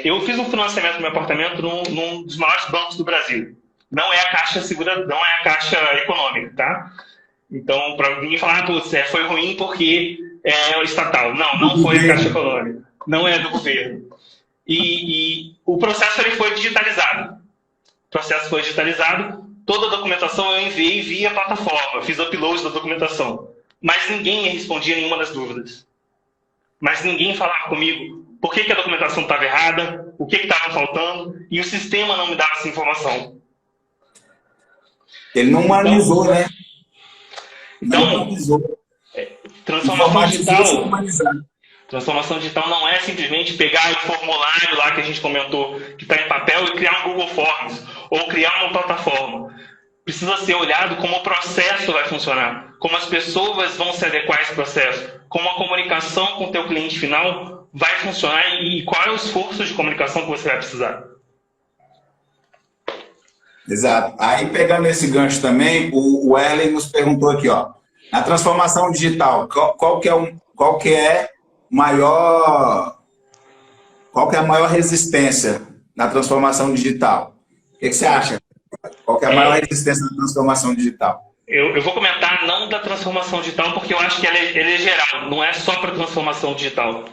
[SPEAKER 2] Eu fiz um financiamento do meu apartamento num dos maiores bancos do Brasil. Não é a Caixa Segura, não é a Caixa Econômica, tá? Então, para ninguém falar, putz, foi ruim porque é estatal. Não foi a Caixa Econômica. Não é do governo. E o processo ele foi digitalizado. O processo foi digitalizado, toda a documentação eu enviei via plataforma, fiz upload da documentação. Mas ninguém me respondia nenhuma das dúvidas. Mas ninguém falava comigo por que a documentação estava errada, o que estava faltando, e o sistema não me dava essa informação.
[SPEAKER 1] Ele não humanizou, né?
[SPEAKER 2] Então, transformação digital não é simplesmente pegar o formulário lá que a gente comentou, que está em papel, e criar um Google Forms, ou criar uma plataforma. Precisa ser olhado como o processo vai funcionar, como as pessoas vão se adequar a esse processo, como a comunicação com o teu cliente final vai funcionar e qual é o esforço de comunicação que você vai precisar.
[SPEAKER 1] Exato. Aí, pegando esse gancho também, o Ellen nos perguntou aqui, ó, na transformação digital, qual que é a maior resistência na transformação digital? O que você acha? Qual que é a maior resistência na transformação digital?
[SPEAKER 2] Eu vou comentar não da transformação digital, porque eu acho que ela é geral, não é só para transformação digital.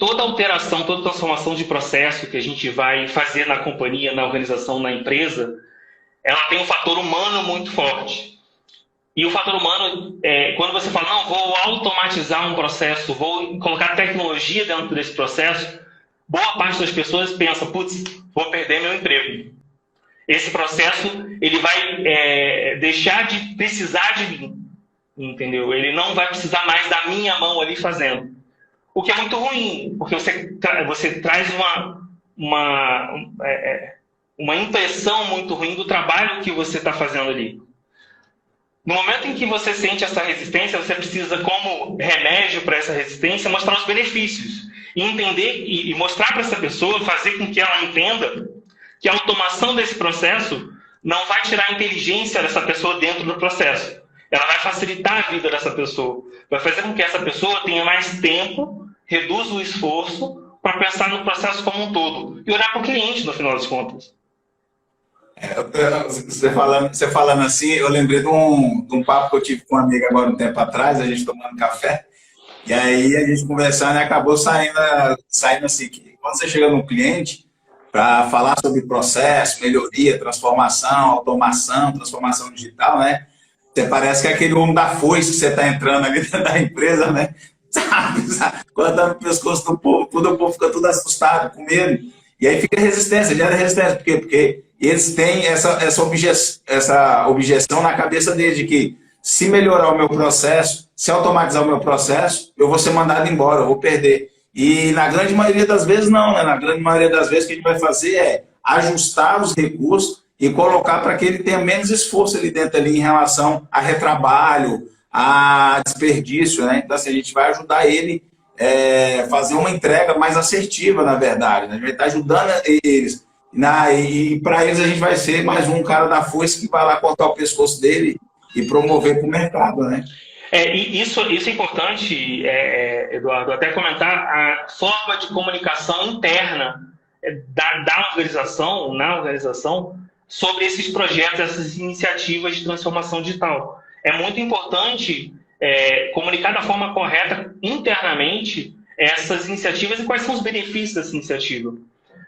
[SPEAKER 2] Toda alteração, toda transformação de processo que a gente vai fazer na companhia, na organização, na empresa, ela tem um fator humano muito forte. E o fator humano, quando você fala, não, vou automatizar um processo, vou colocar tecnologia dentro desse processo, boa parte das pessoas pensa, putz, vou perder meu emprego. Esse processo, ele vai deixar de precisar de mim, entendeu? Ele não vai precisar mais da minha mão ali fazendo. O que é muito ruim, porque você traz uma impressão muito ruim do trabalho que você está fazendo ali. No momento em que você sente essa resistência, você precisa, como remédio para essa resistência, mostrar os benefícios. E entender e mostrar para essa pessoa, fazer com que ela entenda que a automação desse processo não vai tirar a inteligência dessa pessoa dentro do processo. Ela vai facilitar a vida dessa pessoa. Vai fazer com que essa pessoa tenha mais tempo, reduza o esforço para pensar no processo como um todo. E olhar para o cliente, no final das contas.
[SPEAKER 1] Você falando assim, eu lembrei de um papo que eu tive com uma amiga agora um tempo atrás, a gente tomando café, e aí a gente conversando e acabou saindo assim, que quando você chega num cliente para falar sobre processo, melhoria, transformação, automação, transformação digital, né? Você parece que é aquele homem da foice que você está entrando ali dentro da empresa, né? Sabe? Cortando o pescoço do povo, o povo fica tudo assustado, com medo. E aí fica resistência, gera resistência. Por quê? Porque eles têm essa objeção na cabeça deles de que se melhorar o meu processo, se automatizar o meu processo, eu vou ser mandado embora, eu vou perder. E na grande maioria das vezes não, né? Na grande maioria das vezes o que a gente vai fazer é ajustar os recursos e colocar para que ele tenha menos esforço ali dentro ali em relação a retrabalho, a desperdício, né? Então assim, a gente vai ajudar ele fazer uma entrega mais assertiva, na verdade, né? A gente vai estar ajudando eles. E para eles a gente vai ser mais um cara da foice que vai lá cortar o pescoço dele e promover para o mercado, né?
[SPEAKER 2] Isso é importante, Eduardo, até comentar a forma de comunicação interna da organização, na organização, sobre esses projetos, essas iniciativas de transformação digital. É muito importante comunicar da forma correta internamente essas iniciativas e quais são os benefícios dessa iniciativa.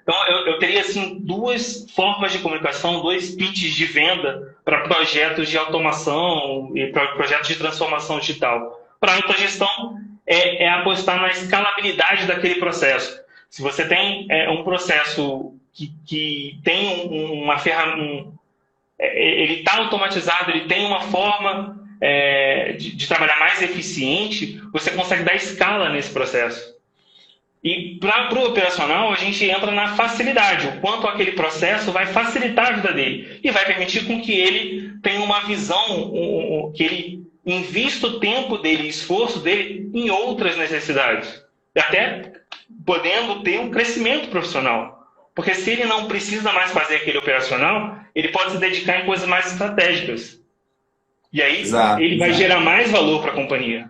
[SPEAKER 2] Então, eu teria assim, duas formas de comunicação, dois pitches de venda para projetos de automação e para projetos de transformação digital. Para a autogestão, é apostar na escalabilidade daquele processo. Se você tem um processo que tem uma ferramenta, ele está automatizado, ele tem uma forma de trabalhar mais eficiente, você consegue dar escala nesse processo. E para o operacional, a gente entra na facilidade, o quanto aquele processo vai facilitar a vida dele e vai permitir com que ele tenha uma visão, que ele invista o tempo dele, esforço dele em outras necessidades, até podendo ter um crescimento profissional. Porque se ele não precisa mais fazer aquele operacional, ele pode se dedicar em coisas mais estratégicas. E aí ele vai gerar mais valor para a companhia.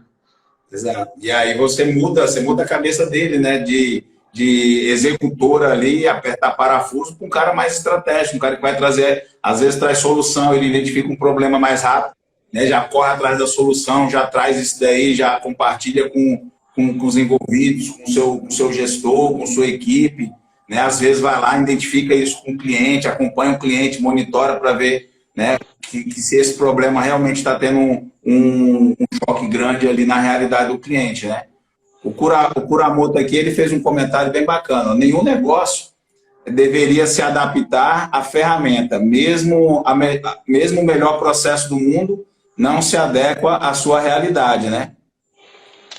[SPEAKER 1] Exato. E aí você muda a cabeça dele, né? De executor ali, apertar parafuso, para um cara mais estratégico, um cara que vai trazer, às vezes traz solução, ele identifica um problema mais rápido, né? Já corre atrás da solução, já traz isso daí, já compartilha com os envolvidos, com o seu gestor, com sua equipe, né? Às vezes vai lá, identifica isso com o cliente, acompanha o cliente, monitora para ver, né, que se esse problema realmente está tendo um choque grande ali na realidade do cliente, né? O Kuramoto aqui, ele fez um comentário bem bacana. Nenhum negócio deveria se adaptar à ferramenta, mesmo o melhor processo do mundo não se adequa à sua realidade, né?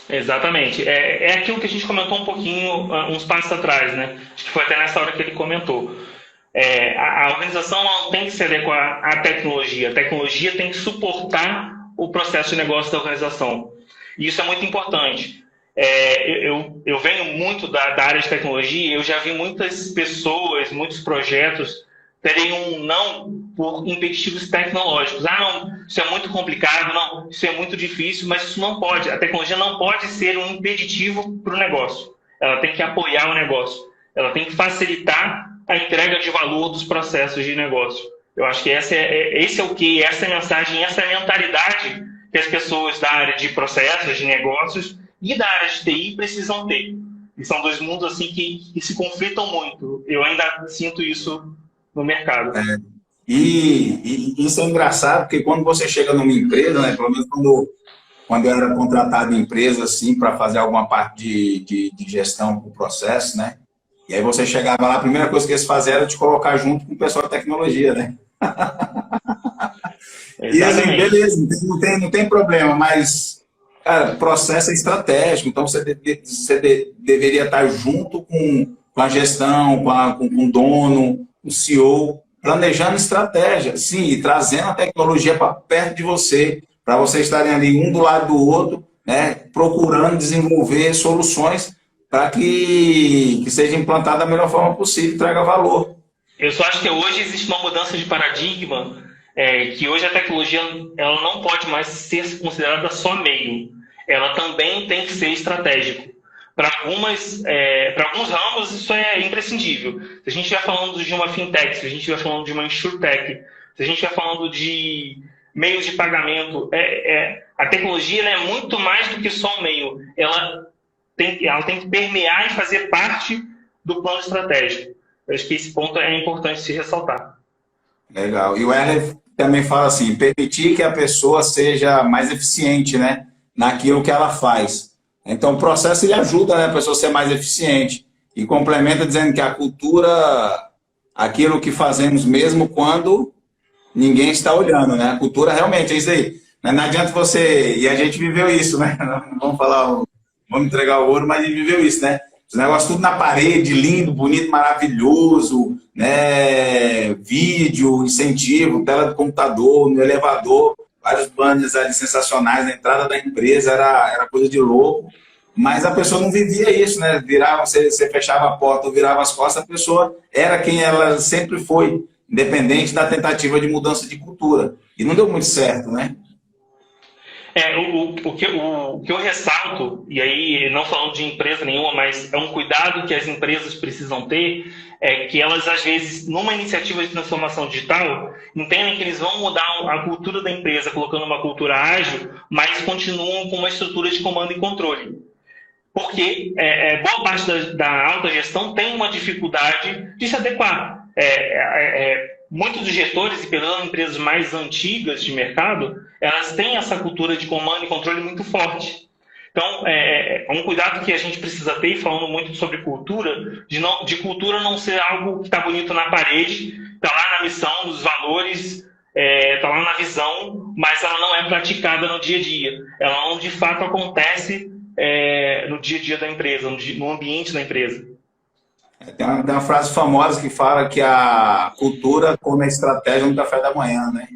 [SPEAKER 2] Exatamente. É aquilo que a gente comentou um pouquinho, uns passos atrás, né? Acho que foi até nessa hora que ele comentou. A organização não tem que se adequar à tecnologia. A tecnologia tem que suportar o processo de negócio da organização. E isso é muito importante. Eu venho muito da área de tecnologia, eu já vi muitas pessoas, muitos projetos terem um não por impeditivos tecnológicos. Não, isso é muito complicado, não, isso é muito difícil, mas isso não pode. A tecnologia não pode ser um impeditivo para o negócio. Ela tem que apoiar o negócio. Ela tem que facilitar a entrega de valor dos processos de negócio. Eu acho que esse é o que, essa é a mensagem, essa é a mentalidade que as pessoas da área de processos, de negócios e da área de TI precisam ter. E são dois mundos assim que se conflitam muito. Eu ainda sinto isso no mercado.
[SPEAKER 1] E isso é engraçado, porque quando você chega numa empresa, né, pelo menos quando eu era contratado em empresa assim, para fazer alguma parte de gestão do processo, né? E aí você chegava lá, a primeira coisa que eles faziam era te colocar junto com o pessoal de tecnologia, né? E assim, beleza, não tem problema, mas, cara, processo é estratégico, então você deveria estar junto com a gestão, com o dono, o CEO, planejando estratégia, sim, e trazendo a tecnologia para perto de você, para vocês estarem ali um do lado do outro, né, procurando desenvolver soluções para que seja implantada da melhor forma possível e traga valor.
[SPEAKER 2] Eu só acho que hoje existe uma mudança de paradigma, que hoje a tecnologia ela não pode mais ser considerada só meio. Ela também tem que ser estratégico. Para alguns ramos isso é imprescindível. Se a gente estiver falando de uma fintech, se a gente estiver falando de uma insurtech, se a gente estiver falando de meios de pagamento, a tecnologia é muito mais do que só um meio. Ela tem que permear e fazer parte do plano estratégico. Eu acho que esse ponto é importante se ressaltar.
[SPEAKER 1] Legal. E o Heller também fala assim, permitir que a pessoa seja mais eficiente, né, naquilo que ela faz. Então, o processo ele ajuda, né, a pessoa a ser mais eficiente. E complementa dizendo que a cultura, aquilo que fazemos mesmo quando ninguém está olhando, né? A cultura realmente é isso aí. Não adianta você... E a gente viveu isso, né? Não vamos falar... Vamos entregar o ouro, mas a gente viveu isso, né? Os negócios tudo na parede, lindo, bonito, maravilhoso, né? Vídeo, incentivo, tela do computador, no elevador, vários banners ali sensacionais na entrada da empresa, era coisa de louco. Mas a pessoa não vivia isso, né? Você fechava a porta ou virava as costas, a pessoa era quem ela sempre foi, independente da tentativa de mudança de cultura. E não deu muito certo, né?
[SPEAKER 2] O que eu ressalto, e aí não falando de empresa nenhuma, mas é um cuidado que as empresas precisam ter, é que elas, às vezes, numa iniciativa de transformação digital, entendem que eles vão mudar a cultura da empresa, colocando uma cultura ágil, mas continuam com uma estrutura de comando e controle. Porque boa parte da alta gestão tem uma dificuldade de se adequar. Muitos dos gestores, e pelas empresas mais antigas de mercado, elas têm essa cultura de comando e controle muito forte. Então, um cuidado que a gente precisa ter, falando muito sobre cultura, de cultura não ser algo que está bonito na parede, está lá na missão, nos valores, está lá na visão, mas ela não é praticada no dia a dia. Ela não, de fato, acontece no dia a dia da empresa, no ambiente da empresa.
[SPEAKER 1] Tem uma frase famosa que fala que a cultura come a estratégia no café da manhã, né?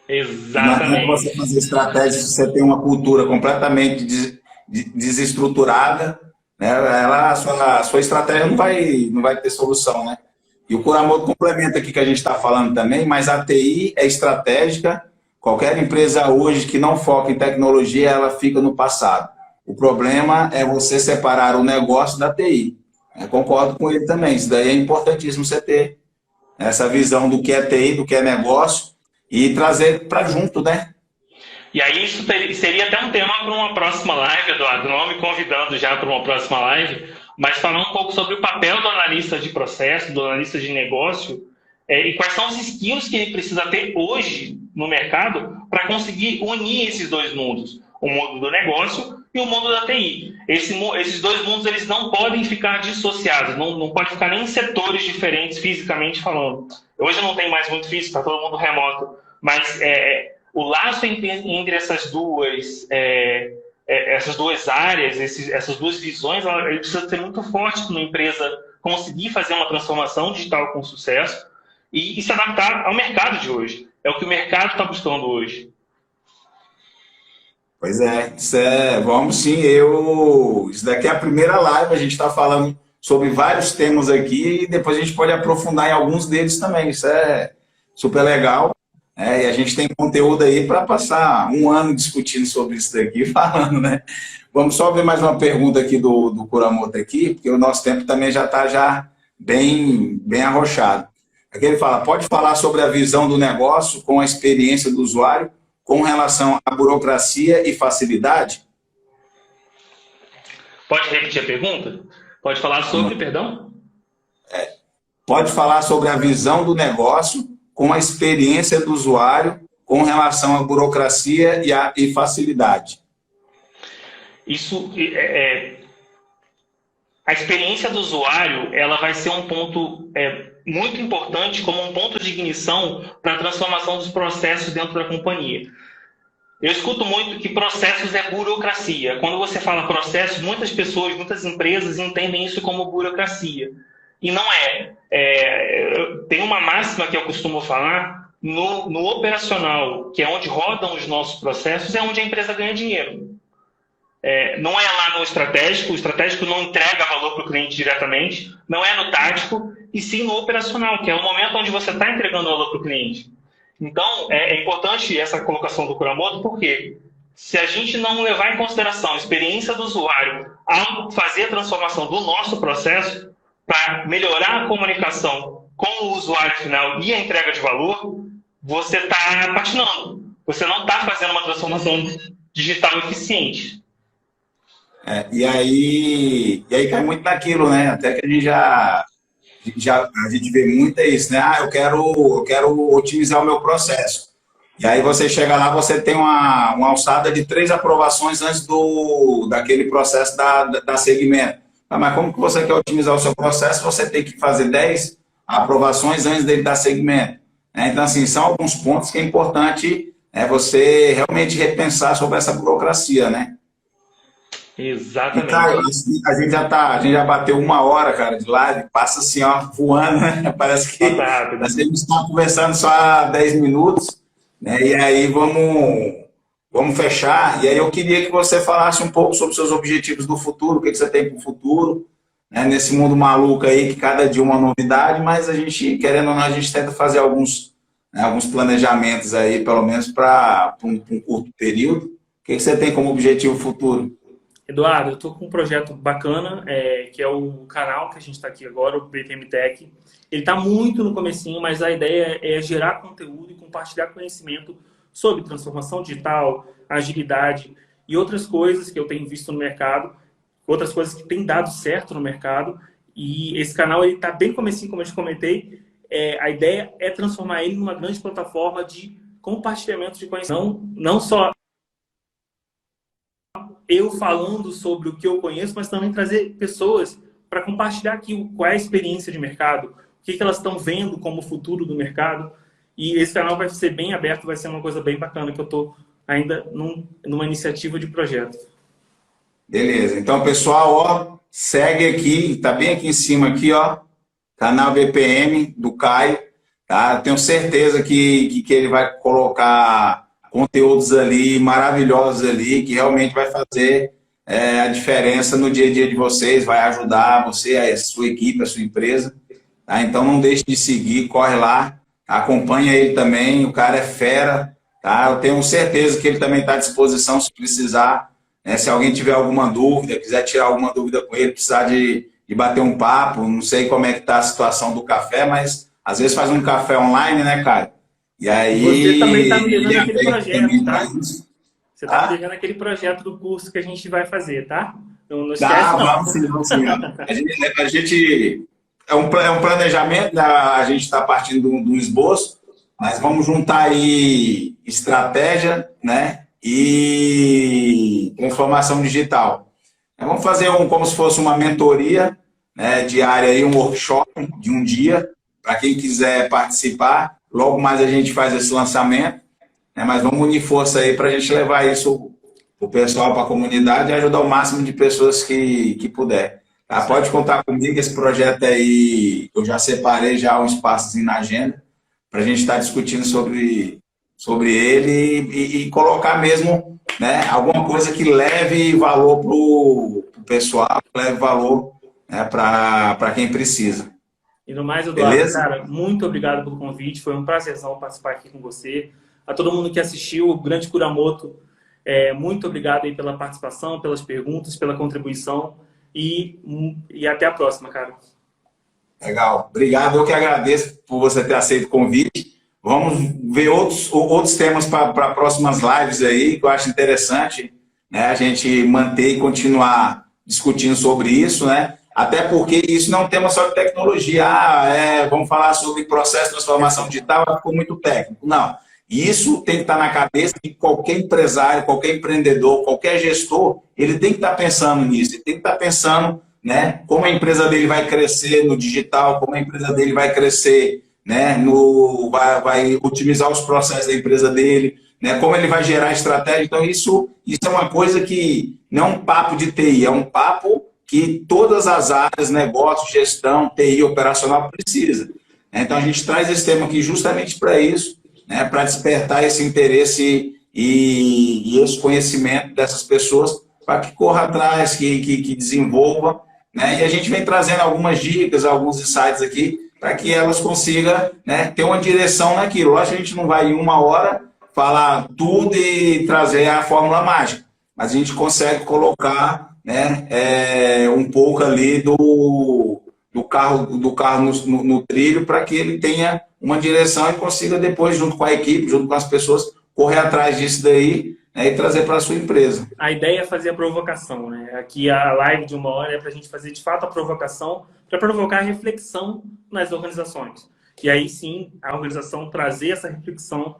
[SPEAKER 2] Exatamente.
[SPEAKER 1] Não é você fazer estratégia se você tem uma cultura completamente desestruturada, né? A sua estratégia não vai ter solução, né? E o Kuramoto complementa aqui que a gente está falando também, mas a TI é estratégica. Qualquer empresa hoje que não foca em tecnologia, ela fica no passado. O problema é você separar o negócio da TI. Eu concordo com ele também. Isso daí é importantíssimo você ter essa visão do que é TI, do que é negócio e trazer para junto, né?
[SPEAKER 2] E aí isso seria até um tema para uma próxima live, Eduardo, não me convidando já para uma próxima live, mas falar um pouco sobre o papel do analista de processo, do analista de negócio, e quais são os skills que ele precisa ter hoje no mercado para conseguir unir esses dois mundos, o mundo do negócio e o mundo da TI. Esses dois mundos eles não podem ficar dissociados, não pode ficar nem em setores diferentes fisicamente falando. Hoje não tem mais muito físico, está todo mundo remoto, mas o laço entre essas duas áreas, essas duas visões, ele precisa ser muito forte para uma empresa conseguir fazer uma transformação digital com sucesso e se adaptar ao mercado de hoje. É o que o mercado está buscando hoje.
[SPEAKER 1] Pois vamos sim, isso daqui é a primeira live, a gente está falando sobre vários temas aqui e depois a gente pode aprofundar em alguns deles também, isso é super legal, e a gente tem conteúdo aí para passar um ano discutindo sobre isso daqui, falando, né? Vamos só ver mais uma pergunta aqui do Kuramoto aqui, porque o nosso tempo também já está bem arrochado. Aqui ele fala, pode falar sobre a visão do negócio com a experiência do usuário com relação à burocracia e facilidade?
[SPEAKER 2] Pode repetir a pergunta? Pode falar sobre, perdão?
[SPEAKER 1] Pode falar sobre a visão do negócio com a experiência do usuário com relação à burocracia e facilidade.
[SPEAKER 2] Isso a experiência do usuário ela vai ser um ponto muito importante como um ponto de ignição para a transformação dos processos dentro da companhia. Eu escuto muito que processos é burocracia. Quando você fala processos, muitas pessoas, muitas empresas entendem isso como burocracia. E não é. Tem uma máxima que eu costumo falar, no operacional, que é onde rodam os nossos processos, é onde a empresa ganha dinheiro. Não é lá no estratégico, o estratégico não entrega valor para o cliente diretamente, não é no tático, e sim no operacional, que é o momento onde você está entregando valor para o cliente. Então, é importante essa colocação do Kuramoto, porque se a gente não levar em consideração a experiência do usuário ao fazer a transformação do nosso processo, para melhorar a comunicação com o usuário final e a entrega de valor, você está patinando. Você não está fazendo uma transformação digital eficiente.
[SPEAKER 1] E aí cai muito naquilo, né? Até que a gente vê muito isso, né? Eu quero otimizar o meu processo. E aí você chega lá, você tem uma alçada de 3 aprovações antes daquele processo da segmento. Mas como que você quer otimizar o seu processo? Você tem que fazer 10 aprovações antes dele dar segmento. Então, assim, são alguns pontos que é importante você realmente repensar sobre essa burocracia, né?
[SPEAKER 2] Exatamente.
[SPEAKER 1] E, cara, a gente já bateu 1 hora, cara, de live, passa assim, ó, voando, né? Parece que a gente está conversando só há 10 minutos, né? E aí vamos fechar. E aí eu queria que você falasse um pouco sobre os seus objetivos do futuro, o que você tem para o futuro, né? Nesse mundo maluco aí, que cada dia uma novidade, mas a gente, querendo ou não, a gente tenta fazer alguns planejamentos aí, pelo menos para um curto período. O que você tem como objetivo futuro?
[SPEAKER 3] Eduardo, eu estou com um projeto bacana, que é o canal que a gente está aqui agora, o BPM Tech. Ele está muito no comecinho, mas a ideia é gerar conteúdo e compartilhar conhecimento sobre transformação digital, agilidade e outras coisas que eu tenho visto no mercado, outras coisas que têm dado certo no mercado. E esse canal está bem comecinho, como eu te comentei. A ideia é transformar ele numa grande plataforma de compartilhamento de conhecimento, não só eu falando sobre o que eu conheço, mas também trazer pessoas para compartilhar aqui qual é a experiência de mercado, o que elas estão vendo como futuro do mercado. E esse canal vai ser bem aberto, vai ser uma coisa bem bacana, que eu estou ainda numa iniciativa de projeto.
[SPEAKER 1] Beleza. Então, pessoal, ó, segue aqui, tá bem aqui em cima, aqui, ó, canal BPM do Caio, tá? Tenho certeza que ele vai colocar conteúdos ali maravilhosos ali, que realmente vai fazer a diferença no dia a dia de vocês, vai ajudar você, a sua equipe, a sua empresa. Tá? Então não deixe de seguir, corre lá, acompanha ele também, o cara é fera, tá? Eu tenho certeza que ele também está à disposição se precisar né? Se alguém tiver alguma dúvida, quiser tirar alguma dúvida com ele, precisar de bater um papo, não sei como é que está a situação do café, mas às vezes faz um café online, né, Caio? E aí...
[SPEAKER 3] Você também está me devendo aquele projeto, tá?
[SPEAKER 1] Isso.
[SPEAKER 3] Você está me devendo aquele projeto do curso que a gente vai fazer, tá? Não esquece,
[SPEAKER 1] Tá,
[SPEAKER 3] não.
[SPEAKER 1] vamos sim, vamos sim. A gente é um planejamento, né? A gente está partindo de um esboço, mas vamos juntar aí estratégia, né? E transformação digital. Vamos fazer como se fosse uma mentoria, né, diária, aí, um workshop de um dia, para quem quiser participar. Logo mais a gente faz esse lançamento, né, mas vamos unir força aí para a gente levar isso para o pessoal, para a comunidade e ajudar o máximo de pessoas que puder. Tá? Pode contar comigo, esse projeto aí, eu já separei já um espaçozinho na agenda para a gente estar discutindo sobre ele e colocar mesmo, né, alguma coisa que leve valor para o pessoal, leve valor, né, para quem precisa.
[SPEAKER 3] E no mais, Eduardo,
[SPEAKER 1] beleza?
[SPEAKER 3] Cara, muito obrigado pelo convite, foi um prazerzão participar aqui com você. A todo mundo que assistiu, o Grande Kuramoto, muito obrigado aí pela participação, pelas perguntas, pela contribuição e até a próxima, cara.
[SPEAKER 1] Legal, obrigado, eu que agradeço por você ter aceito o convite. Vamos ver outros temas para próximas lives aí, que eu acho interessante, né, a gente manter e continuar discutindo sobre isso, né? Até porque isso não é um tema só de tecnologia. Vamos falar sobre processo de transformação digital, ficou muito técnico. Não. Isso tem que estar na cabeça de qualquer empresário, qualquer empreendedor, qualquer gestor, ele tem que estar pensando nisso, ele tem que estar pensando, né, como a empresa dele vai crescer no digital, como a empresa dele vai crescer, né, vai otimizar os processos da empresa dele, né, como ele vai gerar estratégia. Então, isso é uma coisa que não é um papo de TI, é um papo que todas as áreas, negócio, gestão, TI, operacional, precisa. Então, a gente traz esse tema aqui justamente para isso, né, para despertar esse interesse e esse conhecimento dessas pessoas, para que corra atrás, que desenvolva, né, e a gente vem trazendo algumas dicas, alguns insights aqui, para que elas consigam, né, ter uma direção naquilo. Lógico que a gente não vai em uma hora falar tudo e trazer a fórmula mágica, mas a gente consegue colocar, né, um pouco ali do carro no trilho para que ele tenha uma direção e consiga depois, junto com a equipe, junto com as pessoas, correr atrás disso daí, né, e trazer para a sua empresa.
[SPEAKER 3] A ideia é fazer a provocação, né? Aqui a live de 1 hora é para a gente fazer de fato a provocação, para provocar a reflexão nas organizações. E aí sim, a organização trazer essa reflexão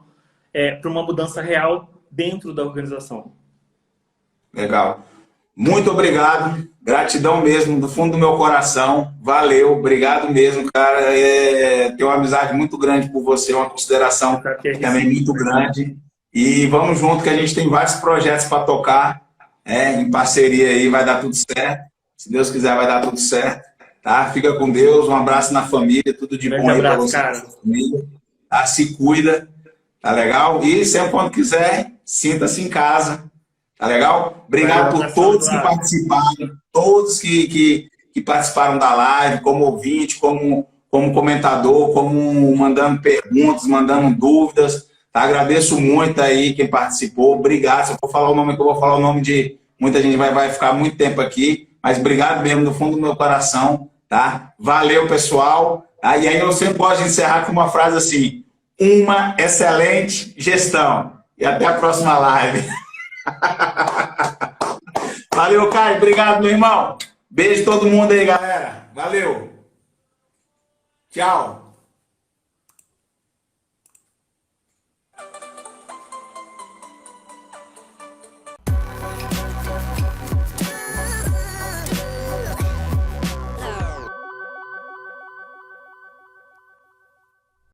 [SPEAKER 3] para uma mudança real dentro da organização.
[SPEAKER 1] Legal. Muito obrigado, gratidão mesmo, do fundo do meu coração, valeu, obrigado mesmo, cara, tenho uma amizade muito grande por você, uma consideração também muito grande, e vamos junto que a gente tem vários projetos para tocar, em parceria aí, vai dar tudo certo, se Deus quiser vai dar tudo certo, tá? Fica com Deus, um abraço na família, tudo de bom aí para você, família, tá? Se cuida, tá legal? E sempre quando quiser, sinta-se em casa. Tá legal? Obrigado por todos que participaram, todos que participaram da live, como ouvinte, como comentador, como mandando perguntas, mandando dúvidas. Tá? Agradeço muito aí quem participou. Obrigado. Se eu for falar o nome, que eu vou falar o nome de muita gente, vai ficar muito tempo aqui. Mas obrigado mesmo, do fundo do meu coração. Tá? Valeu, pessoal. Tá? E aí eu sempre gosto de encerrar com uma frase assim: uma excelente gestão. E até a próxima live. Valeu, Caio. Obrigado, meu irmão. Beijo todo mundo aí, galera. Valeu. Tchau.